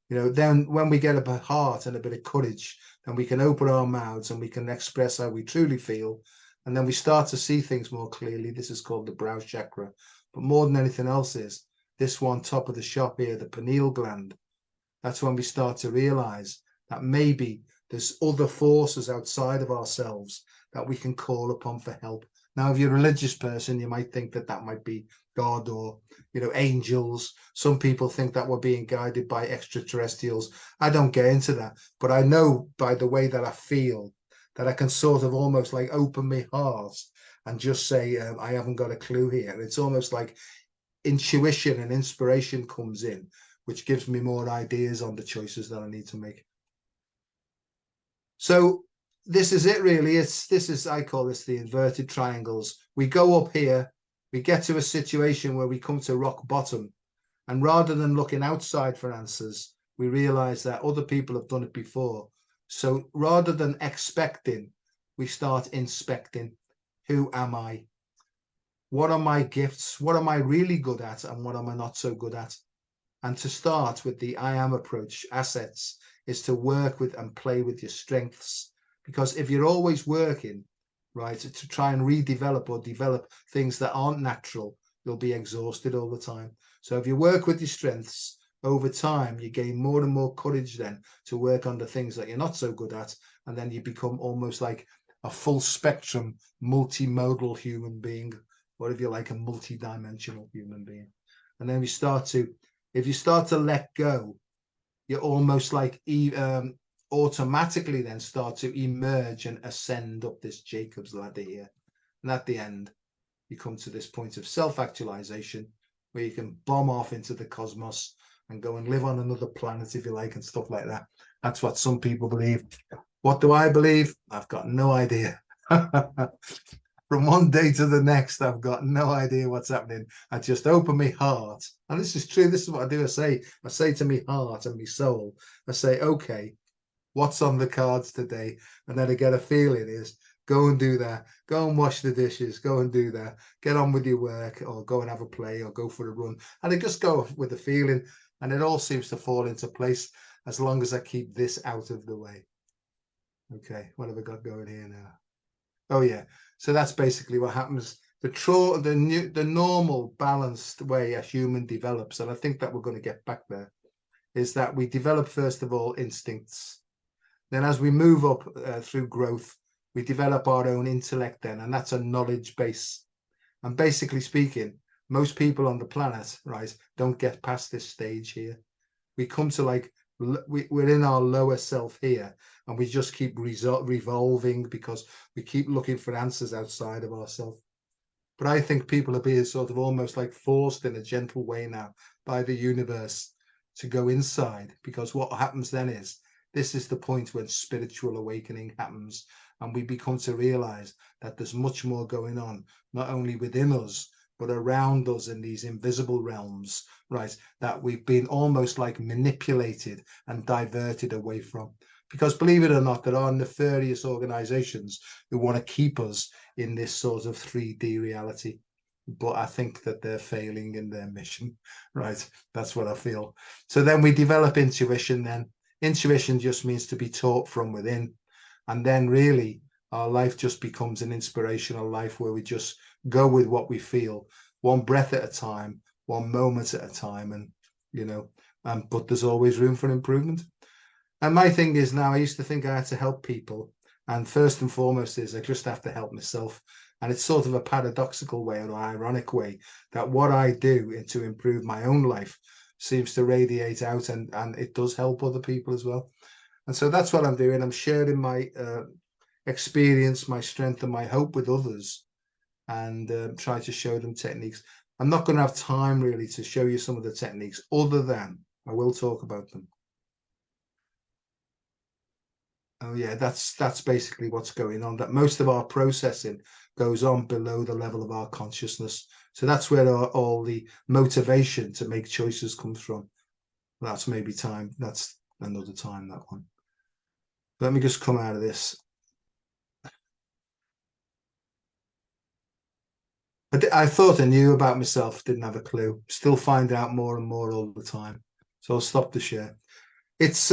You know, then when we get a bit of heart and a bit of courage, then we can open our mouths and we can express how we truly feel. And then we start to see things more clearly. This is called the brow chakra. But more than anything else is this one top of the shop here, the pineal gland. That's when we start to realize that maybe there's other forces outside of ourselves that we can call upon for help. Now, if you're a religious person, you might think that that might be God or, you know, angels. Some people think that we're being guided by extraterrestrials. I don't get into that, but I know by the way that I feel that I can sort of almost like open my heart and just say, I haven't got a clue here. It's almost like intuition and inspiration comes in, which gives me more ideas on the choices that I need to make. So this is it really. I call this the inverted triangles. We go up here, we get to a situation where we come to rock bottom, and rather than looking outside for answers, we realize that other people have done it before. So rather than expecting, we start inspecting. Who am I? What are my gifts? What am I really good at, and what am I not so good at? And to start with the IAM approach, assets, is to work with and play with your strengths. Because if you're always working, right, to try and redevelop or develop things that aren't natural, you'll be exhausted all the time. So if you work with your strengths, over time, you gain more and more courage then to work on the things that you're not so good at. And then you become almost like a full spectrum, multimodal human being, or if you like, a multi-dimensional human being. And then if you start to let go, you're almost like automatically then start to emerge and ascend up this Jacob's ladder here. And at the end, you come to this point of self-actualization where you can bomb off into the cosmos and go and live on another planet, if you like, and stuff like that. That's what some people believe. What do I believe? I've got no idea. From one day to the next, I've got no idea what's happening. I just open my heart. And this is true. This is what I do. I say to my heart and my soul, I say, okay, what's on the cards today? And then I get a feeling is go and do that. Go and wash the dishes. Go and do that. Get on with your work, or go and have a play, or go for a run. And I just go with the feeling. And it all seems to fall into place as long as I keep this out of the way. Okay, what have I got going here now? Oh, yeah. So that's basically what happens. The normal balanced way a human develops, and I think that we're going to get back there, is that we develop first of all instincts. Then as we move up through growth, we develop our own intellect then, and that's a knowledge base. And basically speaking, most people on the planet, right, don't get past this stage here. We come to like, we're in our lower self here, and we just keep revolving because we keep looking for answers outside of ourselves. But I think people are being sort of almost like forced in a gentle way now by the universe to go inside, because what happens then is, this is the point when spiritual awakening happens, and we become to realize that there's much more going on, not only within us, but around us in these invisible realms, right, that we've been almost like manipulated and diverted away from. Because believe it or not, there are nefarious organizations who want to keep us in this sort of 3D reality. But I think that they're failing in their mission, right? That's what I feel. So then we develop intuition then. Intuition just means to be taught from within. And then really our life just becomes an inspirational life where we just go with what we feel, one breath at a time, one moment at a time. And, but there's always room for improvement. And my thing is now, I used to think I had to help people. And first and foremost is I just have to help myself. And it's sort of a paradoxical way or ironic way that what I do to improve my own life seems to radiate out, and it does help other people as well. And so that's what I'm doing. I'm sharing my experience, my strength and my hope with others, and try to show them techniques. I'm not going to have time really to show you some of the techniques, other than I will talk about them. Oh yeah, that's basically what's going on, that most of our processing goes on below the level of our consciousness. So that's where all the motivation to make choices comes from. That's maybe time. That's another time, that one. Let me just come out of this. I thought I knew about myself, didn't have a clue. Still find out more and more all the time. So I'll stop the share. It's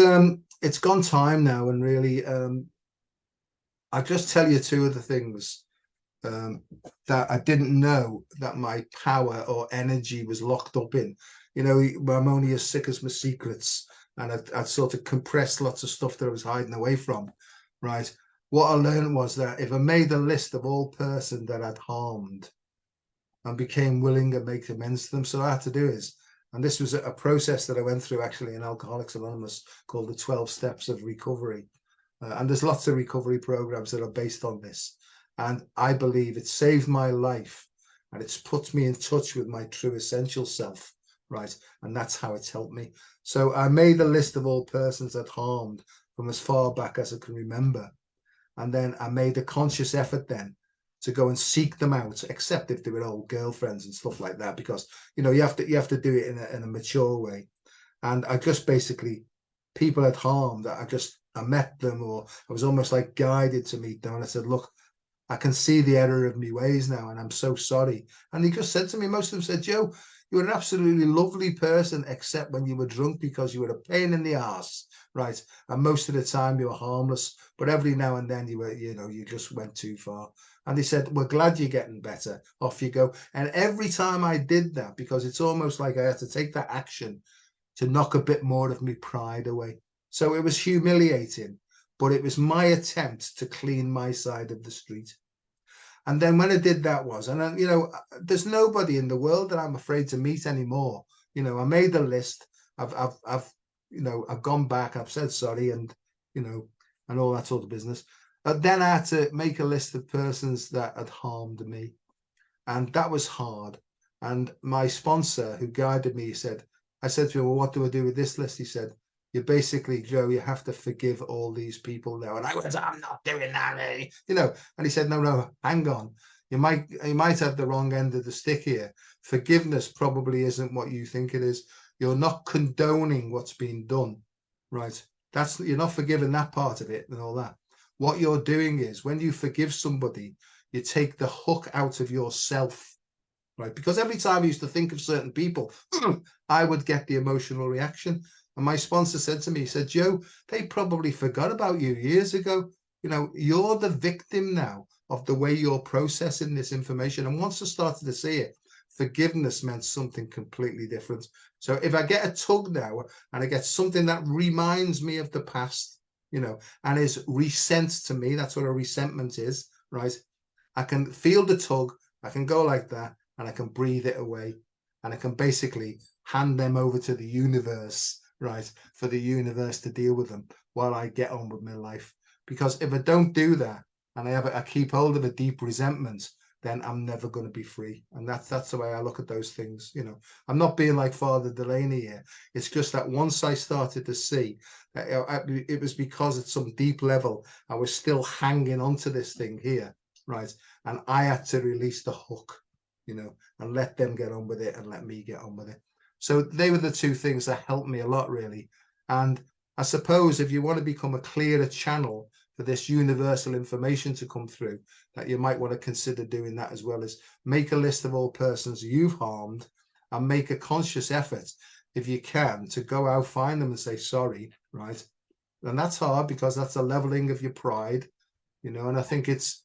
gone time now, and really I'll just tell you two of the things that I didn't know that my power or energy was locked up in. I'm only as sick as my secrets, and I'd sort of compressed lots of stuff that I was hiding away from, right? What I learned was that if I made a list of all person that I'd harmed and became willing to make amends to them, so what I had to do is, and this was a process that I went through actually in Alcoholics Anonymous called the 12 Steps of Recovery. And there's lots of recovery programs that are based on this. And I believe it saved my life, and it's put me in touch with my true essential self, right? And that's how it's helped me. So I made a list of all persons I'd harmed from as far back as I can remember. And then I made a conscious effort then to go and seek them out, except if they were old girlfriends and stuff like that, because you have to do it in a mature way. And I just basically, people had harmed, I met them, or I was almost like guided to meet them, and I said, look, I can see the error of my ways now, and I'm so sorry. And he just said to me, most of them said, Joe, you were an absolutely lovely person, except when you were drunk, because you were a pain in the arse, right? And most of the time you were harmless, but every now and then you just went too far. And he said, we're glad you're getting better. Off you go. And every time I did that, because it's almost like I had to take that action to knock a bit more of my pride away. So it was humiliating, but it was my attempt to clean my side of the street. And then when I did that and then, there's nobody in the world that I'm afraid to meet anymore. I made the list. I've gone back, I've said sorry, and, and all that sort of business. But then I had to make a list of persons that had harmed me. And that was hard. And my sponsor who guided me said, I said to him, well, what do I do with this list? He said, you basically, Joe, you have to forgive all these people now. And I went, I'm not doing that, And he said, no, hang on. You might have the wrong end of the stick here. Forgiveness probably isn't what you think it is. You're not condoning what's been done, right? You're not forgiving that part of it and all that. What you're doing is, when you forgive somebody, you take the hook out of yourself. Right, because every time I used to think of certain people, I would get the emotional reaction. And my sponsor said to me, he said, Joe, they probably forgot about you years ago. You know, you're the victim now of the way you're processing this information. And once I started to see it, forgiveness meant something completely different. So if I get a tug now and I get something that reminds me of the past, you know, and is resent to me, that's what a resentment is, right? I can feel the tug, I can go like that, and I can breathe it away. And I can basically hand them over to the universe, right? For the universe to deal with them while I get on with my life. Because if I don't do that and I keep hold of a deep resentment, then I'm never going to be free. And that's the way I look at those things. You know, I'm not being like Father Delaney here. It's just that once I started to see that it was because at some deep level I was still hanging on to this thing here, right? And I had to release the hook, you know, and let them get on with it and let me get on with it. So they were the two things that helped me a lot, really. And I suppose if you want to become a clearer channel for this universal information to come through, that you might want to consider doing that, as well as make a list of all persons you've harmed and make a conscious effort, if you can, to go out, find them and say sorry, right? And that's hard because that's a leveling of your pride, you know, and I think it's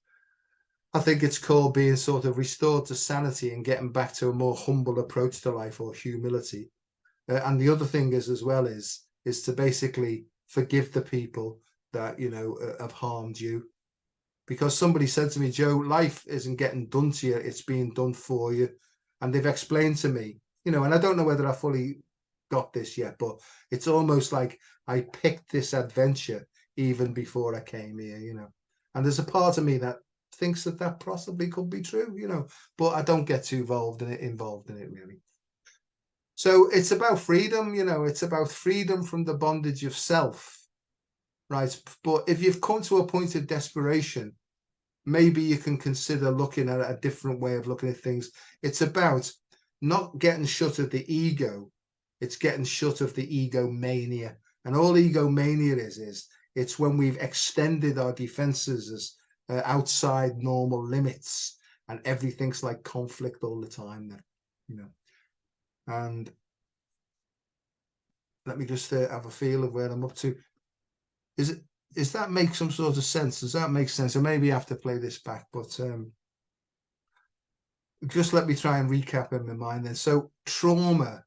called being sort of restored to sanity and getting back to a more humble approach to life, or humility. And the other thing is, as well, is to basically forgive the people that, you know, have harmed you. Because somebody said to me, Joe, life isn't getting done to you, it's being done for you. And they've explained to me, you know, and I don't know whether I fully got this yet, but it's almost like I picked this adventure even before I came here, you know. And there's a part of me that thinks that that possibly could be true, you know, but I don't get too involved in it really. So it's about freedom, you know, it's about freedom from the bondage of self, right? But if you've come to a point of desperation, maybe you can consider looking at a different way of looking at things. It's about not getting shut of the ego, it's getting shut of the egomania. And all egomania is it's when we've extended our defenses as outside normal limits, and everything's like conflict all the time then, you know. And let me just have a feel of where I'm up to. Is that make some sort of sense? Does that make sense? Or maybe I have to play this back, but just let me try and recap in my mind then. So trauma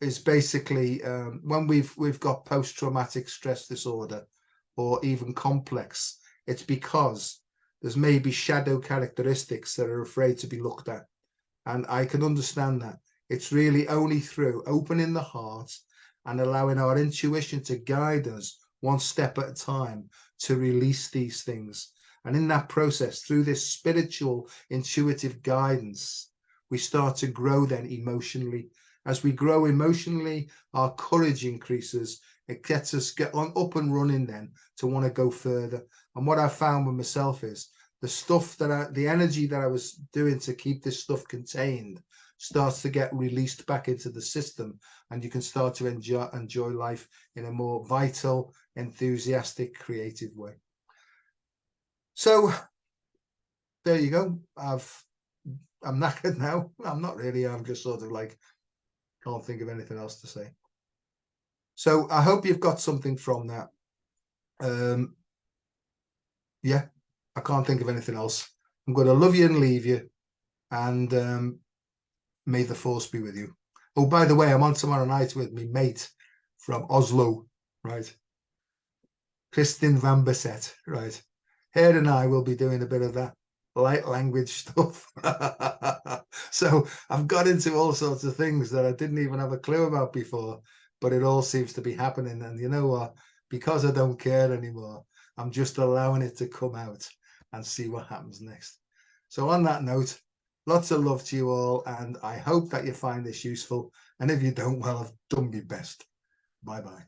is basically when we've got post-traumatic stress disorder, or even complex, it's because there's maybe shadow characteristics that are afraid to be looked at. And I can understand that. It's really only through opening the heart and allowing our intuition to guide us one step at a time to release these things. And in that process, through this spiritual, intuitive guidance, we start to grow then emotionally. As we grow emotionally, our courage increases. It gets us up and running then to want to go further. And what I found with myself is the stuff the energy that I was doing to keep this stuff contained starts to get released back into the system, and you can start to enjoy life in a more vital, enthusiastic, creative way. So there you go. I'm knackered now. I'm not really. I'm just sort of like, can't think of anything else to say. So I hope you've got something from that. Yeah, I can't think of anything else. I'm going to love you and leave you, and may the force be with you. Oh, by the way, I'm on tomorrow night with me mate from Oslo, right? Kristin Van Besset, right? Her and I will be doing a bit of that light language stuff. So I've got into all sorts of things that I didn't even have a clue about before, but it all seems to be happening. And you know what? Because I don't care anymore, I'm just allowing it to come out and see what happens next. So on that note, lots of love to you all, and I hope that you find this useful. And if you don't, well, I've done my best. Bye-bye.